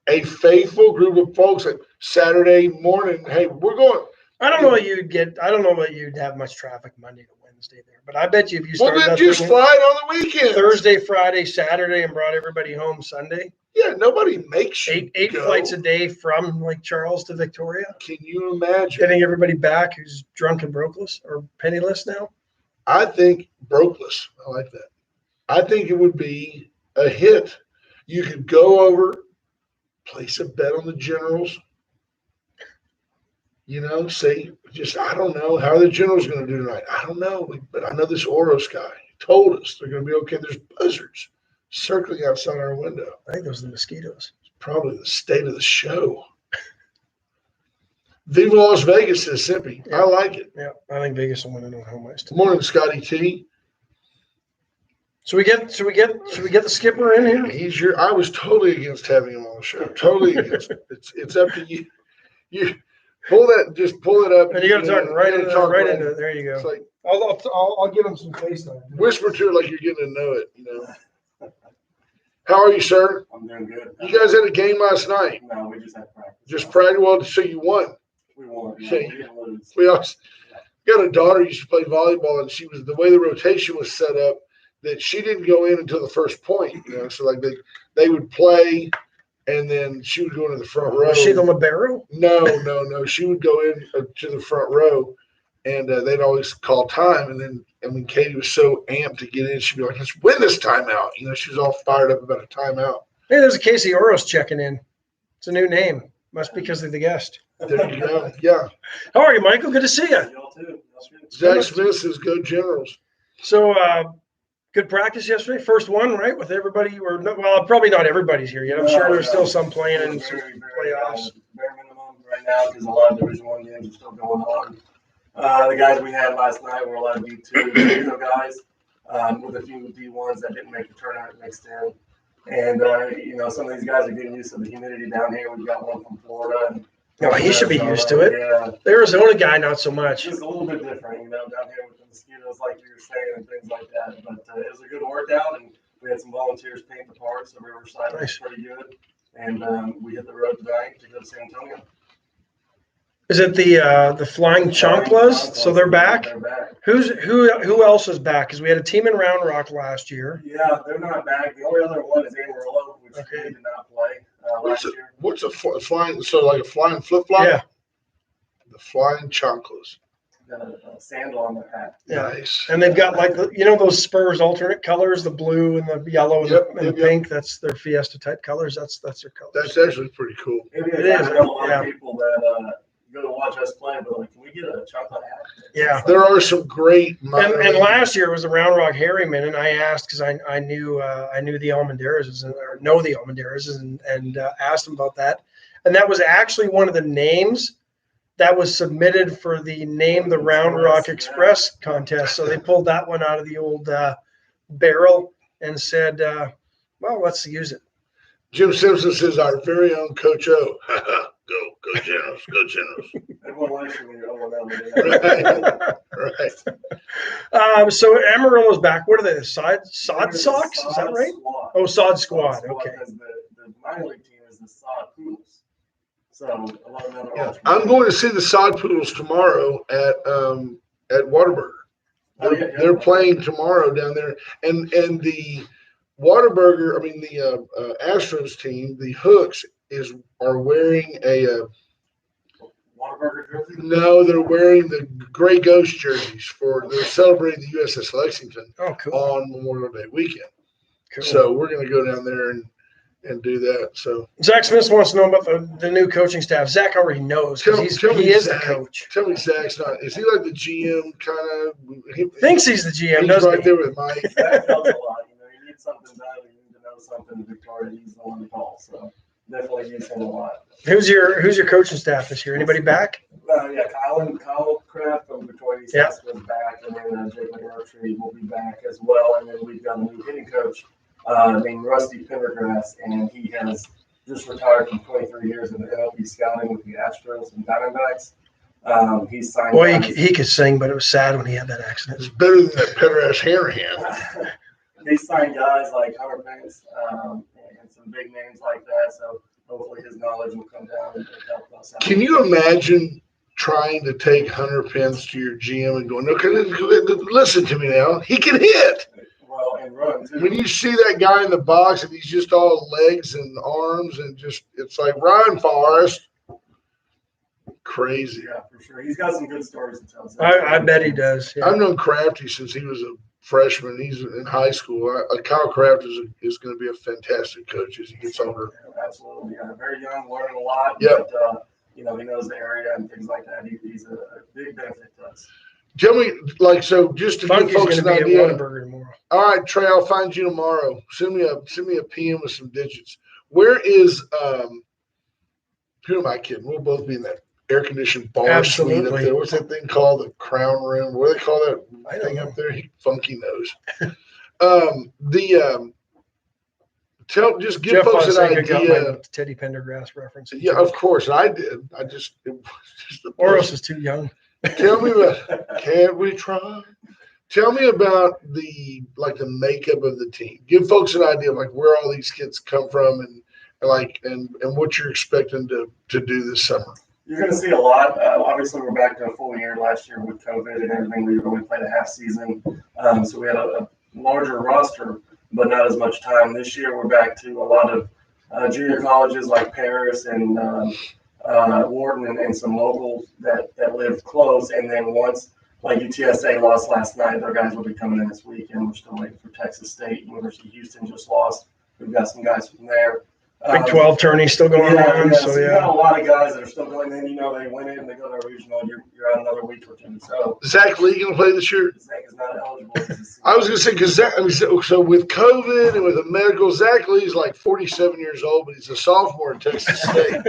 a faithful group of folks that Saturday morning, hey, we're going. I don't know that you'd have much traffic Monday to Wednesday there, but I bet you if you started Well, then that just thing fly it on the weekend. Thursday, Friday, Saturday, and brought everybody home Sunday. Yeah, nobody makes you Eight go. flights a day from Lake Charles to Victoria. Can you imagine? Getting everybody back who's drunk and brokeless or penniless now. I think brokeless. I like that. I think it would be a hit. You could go over, place a bet on the Generals. Say just, I don't know how the Generals going to do tonight. I don't know, but I know this Oros guy told us they're going to be okay. There's buzzards circling outside our window. I think those are the mosquitoes. It's probably the state of the show. Viva Las Vegas, says Sippy. Yeah. I like it. Yeah, I think Vegas will win it on home ice. Good morning, Scotty T. Should we get the skipper in here? I was totally against having him on the show. Totally against it. It's up to you. You pull it up. And you got to talk right into it. it. There you go. It's like I'll give him some face time. whisper to it like you're getting to know it. How are you, sir? I'm doing good. You guys had a game last night. No, we just had practice. Just practice. Well, so you won. We won. Yeah, Okay. we didn't lose. We also got a daughter who used to play volleyball, and she was the way the rotation was set up that she didn't go in until the first point. So like they would play, and then she would go into the front row. Was she the libero? No. She would go in to the front row, and they'd always call time. And then, Katie was so amped to get in, she'd be like, "Let's win this timeout." She was all fired up about a timeout. Hey, there's a Casey Oros checking in. It's a new name. Must be because of the guest. There you go. Yeah. How are you, Michael? Good to see you. Y'all too. Zach Smith says, "Go Generals." So, good practice yesterday. First one, right? With everybody, probably not everybody's here yet. I'm sure there's still some playing in some playoffs. Bare minimum right now because a lot of Division I games are still going on. The guys we had last night were a lot of D2 guys with a few D1s that didn't make the tournament mixed in. And, some of these guys are getting used to the humidity down here. We've got one from Florida. And He should be used to it. Yeah. The Arizona guy, not so much. It's just a little bit different, down here with the mosquitoes, like you were saying, and things like that. But it was a good workout, and we had some volunteers paint the park, so Riverside was pretty good. And we hit the road tonight to go to San Antonio. Is it the Flying Chanclas? So they're back? They're back. Who else is back? Because we had a team in Round Rock last year. Yeah, they're not back. The only other one is Amarillo, which we did not play last year. What's a flying? So like a flying flip flop? Yeah. The Flying Chanclas. Got a sandal on their hat. Yeah. Nice. And they've got those Spurs alternate colors, the blue and the yellow and the pink. That's their Fiesta type colors. That's their colors. That's actually pretty cool. It is. I know a lot of people that go to watch us play, but can we get a chocolate hat? Yeah. There are some great. And last year was the Round Rock Harryman, and I asked because I knew the Almendares or know the Almendares and asked them about that, and that was actually one of the names that was submitted for the Name the Round Rock Express contest. So they pulled that one out of the old barrel and said, well, let's use it. Jim Simpson says our very own Coach O. Go Generals, go Generals. Everyone likes you when you're 0-0. Right. So Amarillo's back. What are they? Sod Sox? Is that right? Squad. Oh, Sod Squad. Squad, Okay. because the minor league team is the Sod Poodles. So a lot of other Yeah. I'm going to see the Sod Poodles tomorrow at Whataburger. They're playing tomorrow down there, and the Whataburger, I mean the Astros team, the Hooks are wearing a Whataburger jersey? no, they're wearing the Gray Ghost jerseys they're celebrating the USS Lexington Oh, cool. on Memorial Day weekend. Cool. So we're going to go down there and do that. So Zach Smith wants to know about the new coaching staff. Zach already knows because he is the coach. Tell me Zach's not. Is he like the GM kind of? He Thinks he's the GM, he's doesn't right he? there with Mike. That helps a lot. You need something done, you need to know something. Victoria, he's the one to call. So definitely use him a lot. Who's your coaching staff this year? Anybody back? Yeah, Kyle Kraft from Victoria East was back, and then Jake McMurtry will be back as well. And then we've got a new hitting coach named Rusty Pendergrass, and he has just retired from 23 years in the MLB scouting with the Astros and Diamondbacks. He's signed. Boy, he could sing, but it was sad when he had that It's accident. better than that Pederash Hanahan. He signed guys like Hunter Banks and some big names like that. So hopefully his knowledge will come down and help us out. Can you imagine trying to take Hunter Pence to your GM and going, okay, listen to me now. He can hit. Well, and run too. When you see that guy in the box and he's just all legs and arms and just, it's like, run, Forrest. Crazy. Yeah, for sure. He's got some good stories to tell. I bet he does. Yeah. I've known Crafty since he was a freshman. He's in high school. Kyle Kraft is going to be a fantastic coach as he gets older. Yeah, absolutely. Yeah, very young, learning a lot. Yep. But, he knows the area and things like that. He's a big benefit to us. Tell me, so just to Funky's give folks going an to be at idea. Whataburger tomorrow. All right, Trey, I'll find you tomorrow. Send me a PM with some digits. Where is who am I kidding? We'll both be in that air conditioned bar suite up Absolutely. there. What's that thing called? The Crown Room. What do they call that I don't thing know. up there? Funky knows. Just give Jeff folks an Fonseca got idea. my Teddy Pendergrass reference. Yeah, of course I did. It was just the Oros is too young. Tell me about. Can we try? Tell me about the makeup of the team. Give folks an idea of where all these kids come from and what you're expecting to do this summer. You're going to see a lot. Obviously, we're back to a full year last year with COVID and everything. We only played a half season, so we had a larger roster, but not as much time. This year, we're back to a lot of junior colleges like Paris and Wharton and some locals that live close. And then once, like UTSA lost last night, their guys will be coming in this week, and we're still waiting for Texas State. University of Houston just lost. We've got some guys from there. Big 12 tourney still going on. So you got a lot of guys that are still going. Then they win it and they go to a regional. You're out another week or two. So Zach Lee going to play this year? Zach is not eligible. I was going to say because so with COVID and with the medical, Zach Lee's 47 years old, but he's a sophomore at Texas State.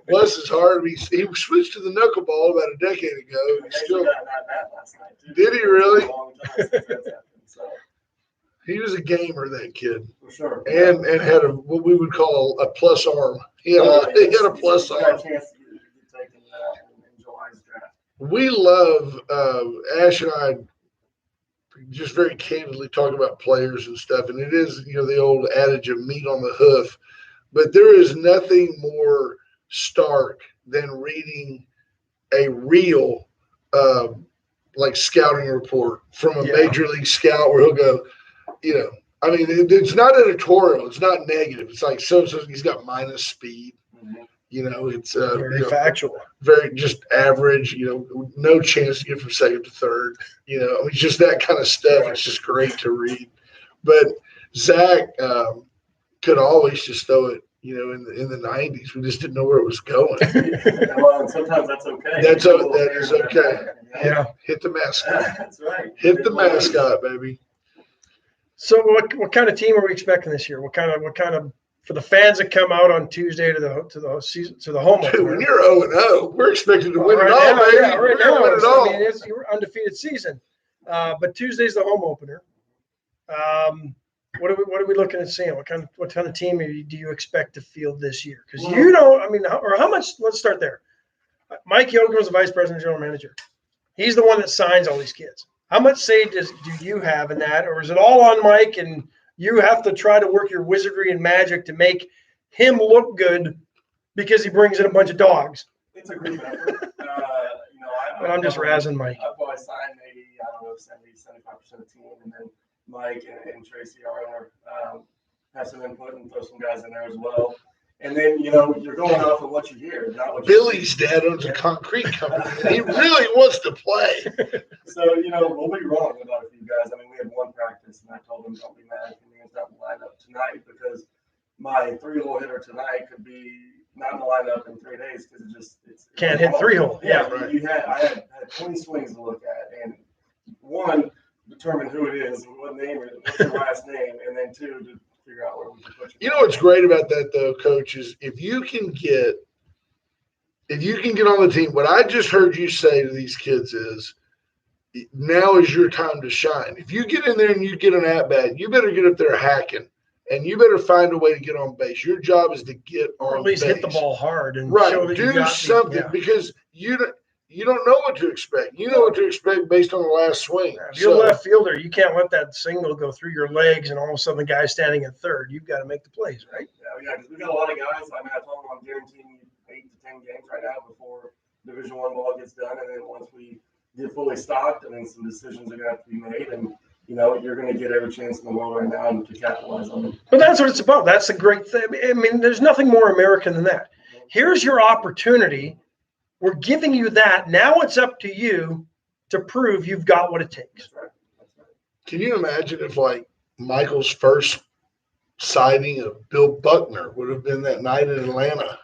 Bless his heart. He switched to the knuckleball about a decade ago. He Still, got that last night too. Did he really? It's been a long time since that's happened, so, he was a gamer, that kid, for sure. and had what we would call a plus arm. He had a plus He got arm. a chance to get taken in July's draft. We love Ash and I just very candidly talk about players and stuff, and it is the old adage of meat on the hoof, but there is nothing more stark than reading a real scouting report from a major league scout where he'll go, it's not editorial, it's not negative. It's like so he's got minus speed. Mm-hmm. It's Very factual. very just average, no chance to get from second to third. Just that kind of stuff. It's just great to read. But Zach could always just throw it, in the 90s. We just didn't know where it was going. Well, and sometimes that's okay. That is okay. Yeah. Hit the mascot. That's right. Hit the mascot, baby. So what kind of team are we expecting this year? What kind of for the fans that come out on Tuesday to the home Dude, when opener. you're 0-0, we're expected to win Right it all, now, baby. yeah, right We're gonna now, win it all. I mean, it's your undefeated season. But Tuesday's the home opener. What are we looking at seeing? What kind of team do you expect to field this year? Because you don't. I mean, how much? Let's start there. Mike Yoakum is the vice president, general manager. He's the one that signs all these kids. How much say do you have in that, or is it all on Mike and you have to try to work your wizardry and magic to make him look good because he brings in a bunch of dogs? It's a group effort. But I'm just razzing Mike. I've probably signed maybe, 70-75% of the team, and then Mike and Tracy, our owner, have some input and throw some guys in there as well. And then, you're going off of what you hear, not what Billy's dad owns a concrete company. And he really wants to play. So, we'll be wrong about a few guys. I mean, we had one practice, and I told them, don't be mad if he ends up lined up tonight, because my 3-hole hitter tonight could be not in the lineup in 3 days because it's can't hit 3-hole. Yeah, right. I had 20 swings to look at, and one, determine who it is, what name it is, what's your last name, and then two, to figure out where we can put you. You know what's great about that though, Coach, is if you can get on the team, what I just heard you say to these kids is, now is your time to shine. If you get in there and you get an at-bat, you better get up there hacking, and you better find a way to get on base. Your job is to get on base. Or at least hit the ball hard and right. show that you Do got something because you don't know what to expect. You know what to expect based on the last swing. If you're a left fielder, you can't let that single go through your legs and all of a sudden the guy's standing at third. You've got to make the plays, right? Yeah, because we got a lot of guys. I mean, I told them I'm guaranteeing 8 to 10 games right now before Division I ball gets done, and then once we get fully stocked, and then some decisions are going to have to be made, and you're going to get every chance in the world right now to capitalize on it. But that's what it's about. That's the great thing. I mean, there's nothing more American than that. Here's your opportunity. We're giving you that. Now it's up to you to prove you've got what it takes. That's right. Can you imagine if Michael's first sighting of Bill Buckner would have been that night in Atlanta?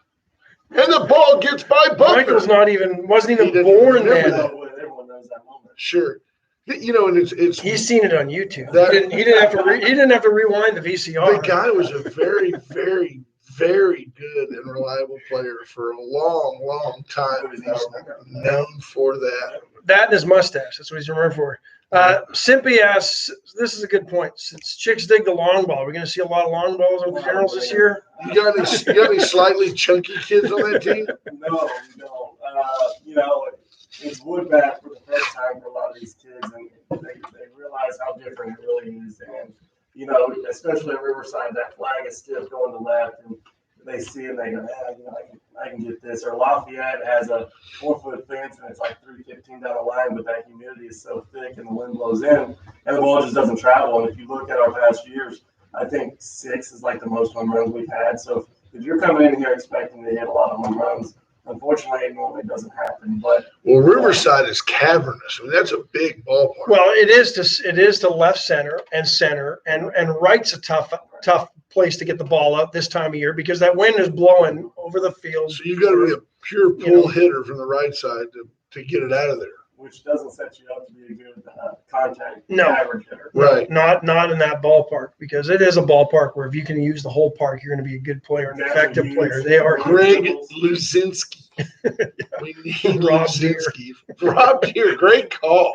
And the ball gets by Buckner. Michael's wasn't even born then. Everyone knows that moment. Sure. And it's He's seen it on YouTube. That- he didn't have to rewind the VCR. the guy was a very, very, very good and reliable player for a long, long time, and he's known for that. That and his mustache. That's what he's remembered for. Simpy asks, this is a good point. Since chicks dig the long ball, we're going to see a lot of long balls on the Generals this year. You got any slightly chunky kids on that team? No. It's wood bat for the first time for a lot of these kids, and they realize how different it really is. And, especially at Riverside, that flag is stiff going to left, and they see it and they go, I can get this. Or Lafayette has a 4-foot fence, and it's like 315 down the line, but that humidity is so thick and the wind blows in, and the ball just doesn't travel. And if you look at our past years, I think 6 is like the most home runs we've had. So if you're coming in here expecting to hit a lot of home runs, unfortunately, it normally doesn't happen. But Riverside is cavernous. I mean, that's a big ballpark. Well, it is to left center, and right's a tough place to get the ball up this time of year because that wind is blowing over the field. So you've got to be a pure pull hitter from the right side to get it out of there. Which doesn't set you up to be a good contact average hitter. Right. Not in that ballpark because it is a ballpark where if you can use the whole park, you're going to be a good player, an effective player. They are. Greg Luzinski. We need Rob Luzinski. Rob Deere, great call.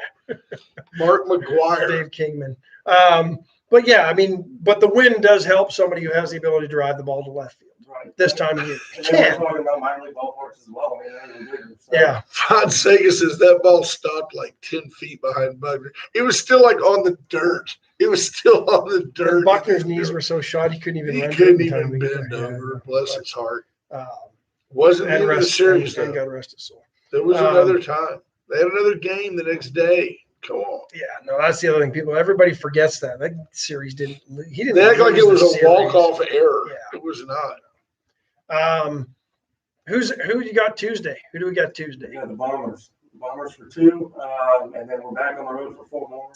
Mark McGuire. Dave Kingman. But yeah, I mean, but the wind does help somebody who has the ability to drive the ball to left field. Right. This time of year. And then we're talking about minor league ballparks as well. I mean, they're even bigger. So. Yeah. Fonseca says that ball stopped like 10 feet behind Buckner. It was still like on the dirt. It was still on the dirt. Buckner's knees were so shot he couldn't even He run. couldn't even bend over. Bless his heart. Wasn't and the rest series, and though. God rest his soul. There was another time. They had another game the next day. Come on. Yeah, no, that's the other thing. Everybody forgets that. That series didn't. He didn't. They act like it was lose the a walk-off series. error. Yeah. It was not. Who you got Tuesday? Who do we got Tuesday? We got the Bombers. Bombers for 2, and then we're back on the road for 4 more.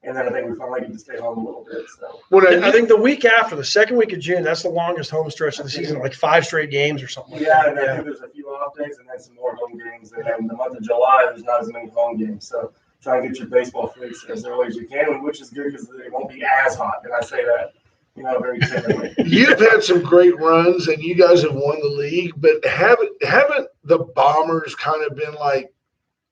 And then I think we finally get to stay home a little bit. So I think the week after, the second week of June, that's the longest home stretch of the season, like 5 straight games or something. Yeah, and I think there's a few off days and then some more home games. And then the month of July, there's not as many home games. So try and get your baseball fix as early as you can, which is good because it won't be as hot. And I say that very timidly. You've had some great runs, and you guys have won the league, but haven't the Bombers kind of been like,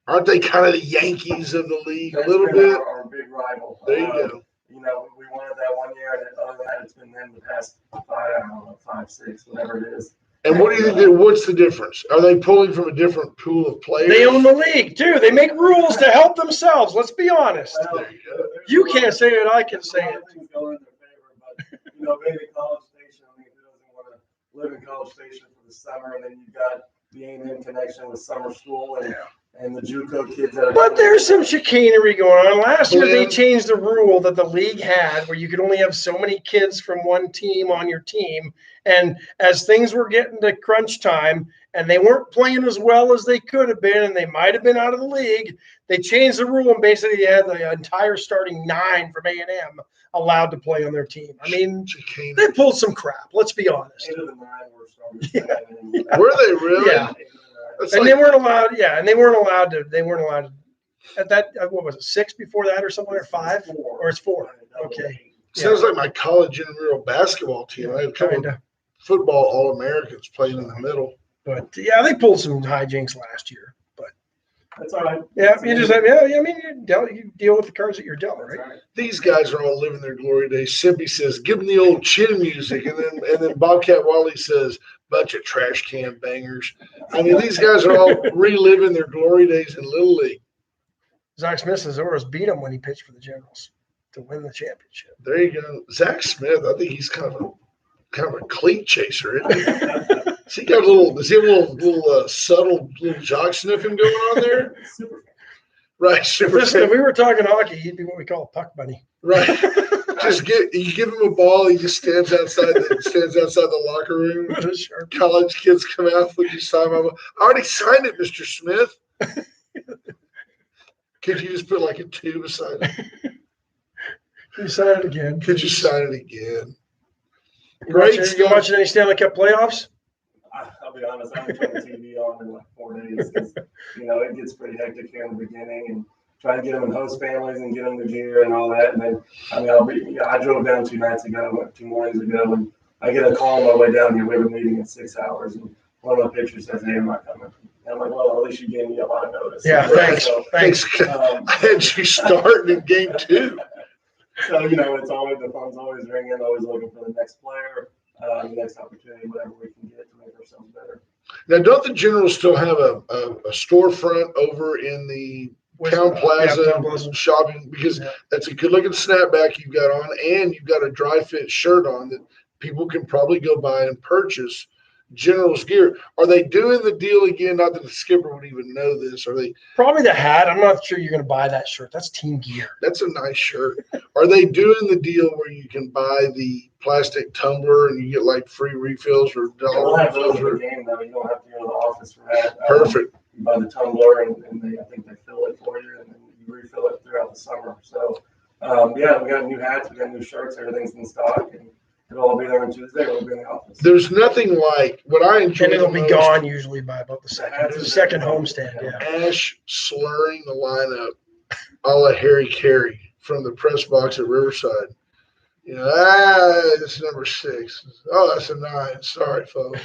aren't they kind of the Yankees of the league a little bit? Our big rival. There you go. We wanted that one year, and other than that, it's been them the past 5, 6, whatever it is. And what do you think? What's the difference? Are they pulling from a different pool of players? They own the league too. They make rules to help themselves. Let's be honest. There you go. You can't say it. I can say A lot it. of things go in their favor, but being in College Station, who doesn't want to live in College Station for the summer, and then you've got the A&M connection with summer school and the JUCO kids that are. But there's some chicanery going on. Last year they Yeah. changed the rule that the league had where you could only have so many kids from one team on your team. And as things were getting to crunch time and they weren't playing as well as they could have been, and they might have been out of the league, they changed the rule and basically had the entire starting 9 from A&M allowed to play on their team. I mean, Chicanery. they pulled some crap. Let's be honest. 8 of the 9 were starting. Were they really? Yeah. That's And like- they weren't allowed. Yeah, and they weren't allowed to. At that, what was it, 6 before that or something, or 5, or it's 4? Okay. sounds like my college intramural basketball team. I had a couple of Kinda. football All-Americans playing in the middle. But yeah, they pulled some hijinks last year. But That's all right. yeah, you just have, I mean, you deal with the cards that you're dealt, That's right? all right. These guys are all living their glory days. Sippy says, "Give them the old chin music," and then Bobcat Wally says, "Bunch of trash can bangers." I mean, these guys are all reliving their glory days in Little League. Zach Smith says Oros beat him when he pitched for the Generals to win the championship. There you go, Zach Smith. I think he's kind of a cleat chaser, isn't he? Does he have a little subtle little jock sniffing going on there? Super. Right, super. Listen, if we were talking hockey, he'd be what we call a puck bunny. Right. You give him a ball, he just stands outside the locker room. Sure. College kids come out, would you sign my ball? I already signed it, Mr. Smith. Could you just put like a 2 beside it? You said it again. Could you sign it again? You Great watching, stuff. you watching any Stanley Cup playoffs? I'll be honest, I haven't turned the TV on in like 4 days because, it gets pretty hectic here in the beginning and trying to get them in host families and get them the gear and all that. And then, I drove down 2 nights ago, 2 mornings ago, and I get a call on my way down here. We have a meeting in 6 hours, and one of the pitchers says, "Hey, I'm not coming." And I'm like, "Well, at least you gave me a lot of notice." Yeah, thanks. So, Thanks. I had you starting in game 2. So, it's always, the phone's always ringing, always looking for the next player, the next opportunity, whatever we can get to make ourselves better. Now, don't the Generals still have a storefront over in the Town Plaza, Yeah, Town Plaza. shopping? Because Yeah. that's a good looking snapback you've got on, and you've got a dry fit shirt on that people can probably go buy and purchase Generals gear. Are they doing the deal again? Not that the skipper would even know this. Are they? Probably the hat. I'm not sure you're going to buy that shirt. That's team gear. That's a nice shirt. Are they doing the deal where you can buy the plastic tumbler and you get like free refills or We'll dollar have those refills? in the game, though. You don't have to go to the office for that. Perfect. You buy the tumbler, and I think they fill it for you, and then you refill it throughout the summer. So, we got new hats, we got new shirts, everything's in stock, and it'll all be there on Tuesday. We'll be in the office. There's nothing like what I enjoy. And it'll the be most, gone usually by about the second homestand. Yeah. Ash slurring the lineup a la Harry Carey from the press box at Riverside. It's number 6. Oh, that's a 9. Sorry, folks.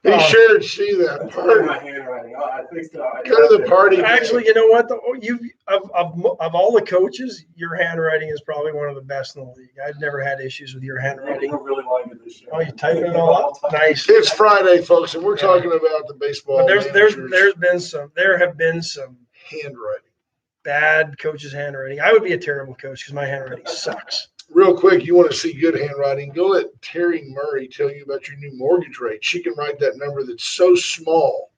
He Oh. should see that That's part of party. my handwriting. I fixed it. Go to the party. Actually, you know what? You of all the coaches, your handwriting is probably one of the best in the league. I've never had issues with your I handwriting. don't really like it this year. Oh, you typing it all up? Nice. It's Friday, folks, and we're talking about the baseball. But there have been some handwriting. bad coaches' handwriting. I would be a terrible coach because my handwriting sucks. Real quick, you want to see good handwriting? Go let Terry Murray tell you about your new mortgage rate. She can write that number that's so small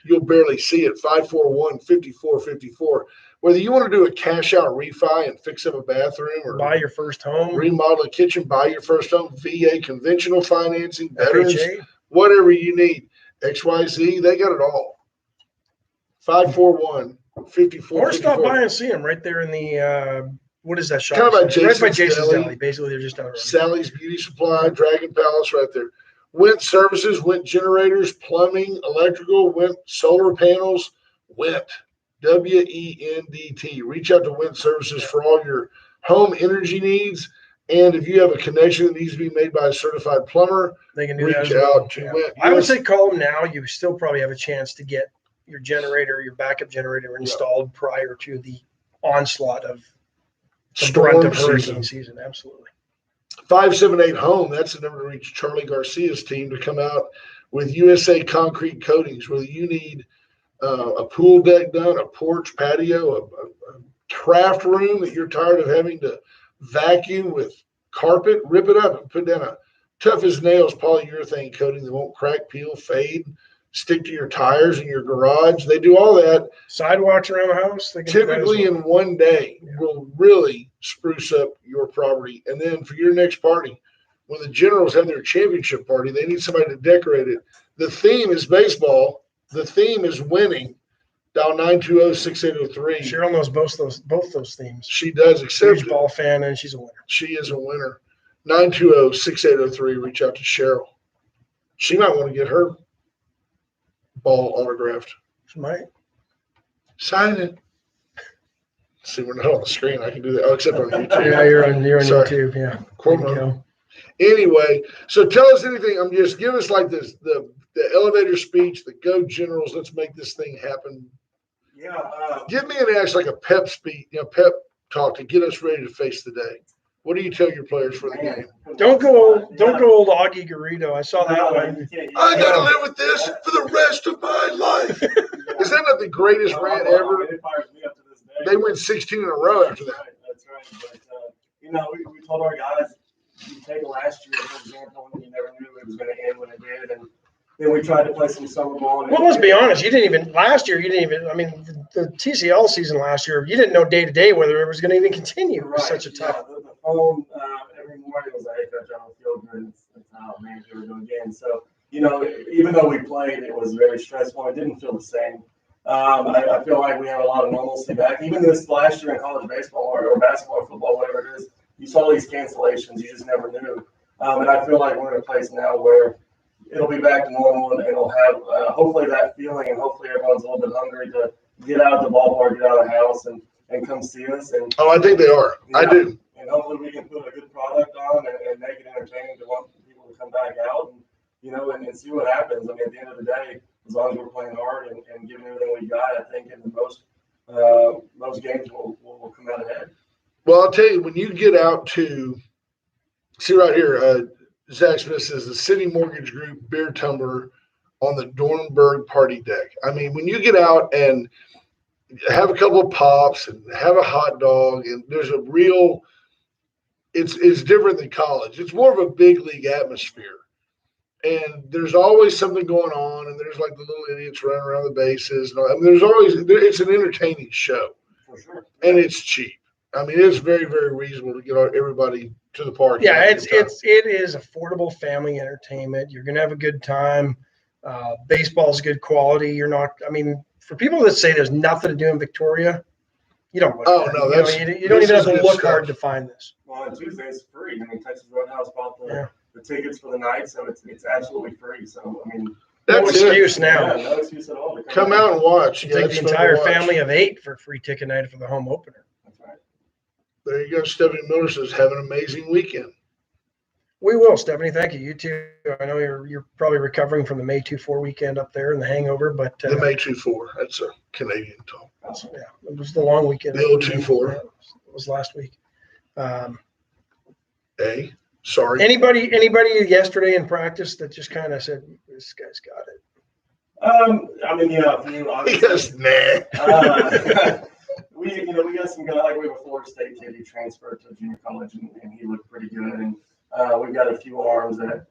you'll barely see it. 541-5454. Whether you want to do a cash out refi and fix up a bathroom or Buy your first home. remodel a kitchen, buy your first home, VA, conventional financing, veterans, FHA. whatever you need, XYZ, they got it all. 541-5454. Or stop by and see them right there in the what is that shop? Kind of by right by Jason's Jason's Deli. Deli. Basically, they're just down the road. Sally's Beauty Supply, Dragon Palace right there. Went services, went generators, plumbing, electrical, went solar panels, went WENDT. Reach out to Went Services for all your home energy needs. And if you have a connection that needs to be made by a certified plumber, They can do reach that as well. out to Yeah. Win. I would say call them now. You still probably have a chance to get your generator, your backup generator installed prior to the onslaught of the brunt of hurricane season. Absolutely. 578 home. That's the number to reach Charlie Garcia's team to come out with USA Concrete Coatings. Whether you need a pool deck done, a porch, patio, a craft room that you're tired of having to vacuum with carpet, rip it up and put down a tough as nails polyurethane coating that won't crack, peel, fade, stick to your tires in your garage. They do all that. Sidewalks around the house. They can Typically in one day will really spruce up your property. And then for your next party, when the Generals have their championship party, they need somebody to decorate it. The theme is baseball. The theme is winning. Dial 920-6803. Cheryl knows both those themes. She does, except Huge ball fan, and she's a winner. she is a winner. 920-6803. Reach out to Cheryl. She might want to get her ball autographed. She might. Sign it. See, we're not on the screen. I can do that. Oh, except on YouTube. Yeah, you're on Sorry. YouTube. Yeah. Quote There you mark. go. Anyway, so tell us anything. I'm just give us like this the elevator speech, the Go Generals. Let's make this thing happen. Yeah. Give me like a pep speech, pep talk to get us ready to face the day. What do you tell your players for the game? Don't go old Augie Garrido. I saw that one. I gotta live with this for the rest of my life. Is that not the greatest rant ever? It fires me up to this day. They win 16 in a row after that. That's right. But we told our guys, you take last year, for example, and you never knew it was going to end when it did, and then we tried to play some summer ball. Well, let's be honest. Last year, I mean, the TCL season last year, you didn't know day to day whether it was going to even continue. It was such a tough. The phone every morning was like, hey, Coach, I don't feel good. It's man, here we go again. So, even though we played, it was very stressful. It didn't feel the same. I feel like we have a lot of normalcy back. Even this last year in college baseball or basketball or football, whatever it is, you saw these cancellations. You just never knew. And I feel like we're in a place now where it'll be back to normal and it'll have hopefully that feeling, and hopefully everyone's a little bit hungry to get out of the ballpark, get out of the house, and come see us. And I think they are. Yeah. I do. And hopefully we can put a good product on and make it entertaining to want people to come back out and and see what happens. I mean, at the end of the day, as long as we're playing hard and giving everything we got, I think in the most games we'll come out ahead. Well, I'll tell you, when you get out to see right here, Zach Smith says the City Mortgage Group beer tumbler on the Dornberg party deck. I mean, when you get out and have a couple of pops and have a hot dog, and there's a real, it's different than college. It's more of a big league atmosphere. And there's always something going on, and there's like the little idiots running around the bases. And I mean, it's an entertaining show. For sure. And it's cheap. I mean, it's very, very reasonable to get everybody to the park. Yeah, it is affordable family entertainment. You're gonna have a good time. Baseball's good quality. For people that say there's nothing to do in Victoria, you don't look. Oh no, you don't even have to look hard to find this. Well, on Tuesday it's free. I mean, Texas Roadhouse bought the tickets for the night, so it's absolutely free. So I mean, no excuse now. Yeah, no excuse at all. Come out and watch. Take the entire family of 8 for a free ticket night for the home opener. That's right. There you go. Stephanie Miller says, have an amazing weekend. We will, Stephanie. Thank you. You too. I know you're probably recovering from the May 2-4 weekend up there and the hangover, but the May 2-4. That's a Canadian talk. Yeah, it was the long weekend. The 2-4. It was last week. Sorry. Anybody yesterday in practice that just kind of said, this guy's got it? I mean, Yes, nah. We got some guy like we have a Florida State kid who transferred to junior college and he looked pretty good. And we've got a few arms that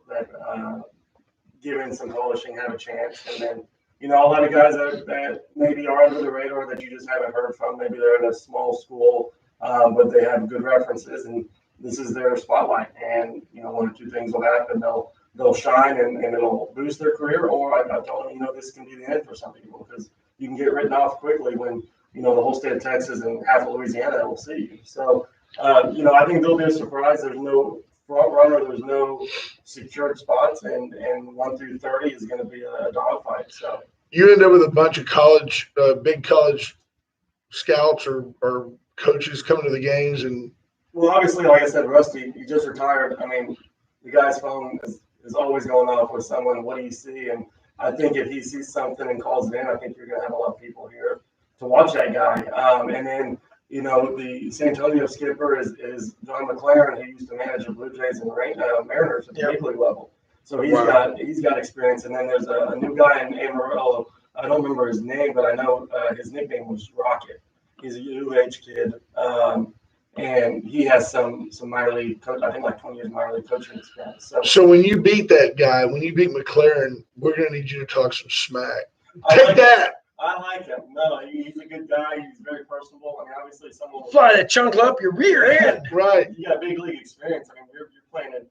given some polishing have a chance. And then a lot of guys that maybe are under the radar that you just haven't heard from. Maybe they're in a small school, but they have good references and this is their spotlight. And one or two things will happen. They'll shine and it'll boost their career. Or I told them, this can be the end for some people because you can get written off quickly when the whole state of Texas and half of Louisiana will see you. So, I think they'll be a surprise. There's no front runner. There's no secured spots, and 1 through 30 is going to be a dogfight. So you end up with a bunch of big college scouts or coaches coming to the games, and Well, obviously, like I said, Rusty, he just retired. I mean, the guy's phone is always going off with someone. What do you see? And I think if he sees something and calls it in, I think you're going to have a lot of people here to watch that guy. And then, the San Antonio skipper is John McLaren, who used to manage the Blue Jays and the Mariners at the big league level. So he's got experience. And then there's a new guy in Amarillo. I don't remember his name, but I know his nickname was Rocket. He's a UH kid. And he has some minor league coach, I think like 20 years minor league coaching experience. So when you beat that guy, when you beat McLaren, we're going to need you to talk some smack. I Take that. I like him. No, he's a good guy. He's very personable. I mean, obviously, someone Fly that chunk up your rear end. Right. You got big league experience. I mean, you're playing at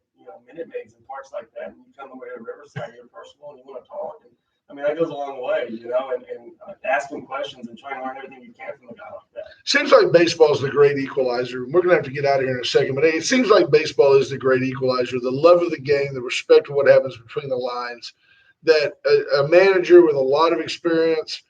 Minute Maids and parks like that, and you come away to Riverside, you're personable, and you want to talk. And I mean, that goes a long way, and asking questions and trying to learn everything you can from a guy like that. Seems like baseball is the great equalizer. We're going to have to get out of here in a second, but it seems like baseball is the great equalizer. The love of the game, the respect for what happens between the lines, that a manager with a lot of experience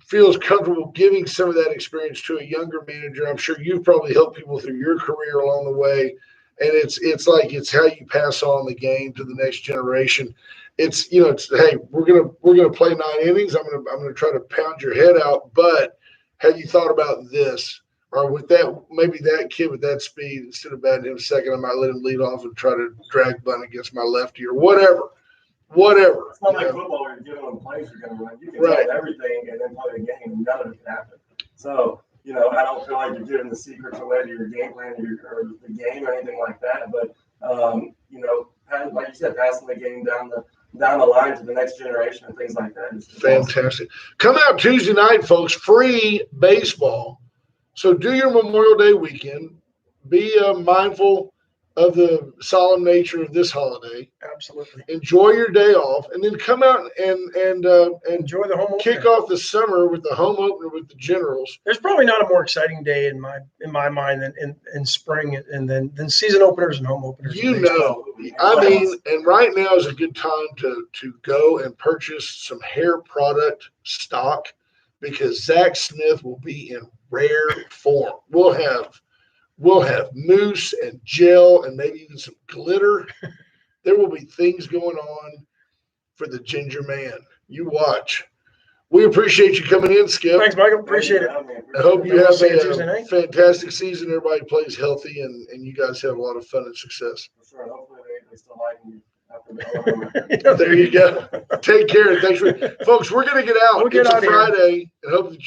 feels comfortable giving some of that experience to a younger manager. I'm sure you've probably helped people through your career along the way. And it's how you pass on the game to the next generation. It's hey, we're gonna play 9 innings. I'm gonna try to pound your head out. But have you thought about this? Or with that, maybe that kid with that speed, instead of batting him second, I might let him lead off and try to drag bunt against my lefty or whatever. It's not like football where you're giving them plays you're gonna run. You can tell everything and then play the game, and none of it can happen. So. I don't feel like you're giving the secrets away to your game plan or the game or anything like that. But like you said, passing the game down the line to the next generation and things like that is fantastic. Awesome. Come out Tuesday night, folks. Free baseball. So do your Memorial Day weekend. Be mindful of the solemn nature of this holiday. Absolutely. Enjoy your day off, and then come out and enjoy the home kick opener. off the summer with the home opener with the Generals. There's probably not a more exciting day in my mind than in spring and than season openers and home openers. And right now is a good time to go and purchase some hair product stock, because Zach Smith will be in rare form. We'll have mousse and gel and maybe even some glitter. There will be things going on for the Ginger Man. You watch. We appreciate you coming in, Skip. Thanks, Michael. Appreciate it. I hope you have a fantastic season. Everybody plays healthy, and you guys have a lot of fun and success. For sure. Hopefully they still like you after There you go. Take care. Thanks for folks. We're going to get out. It's a Friday, and hope that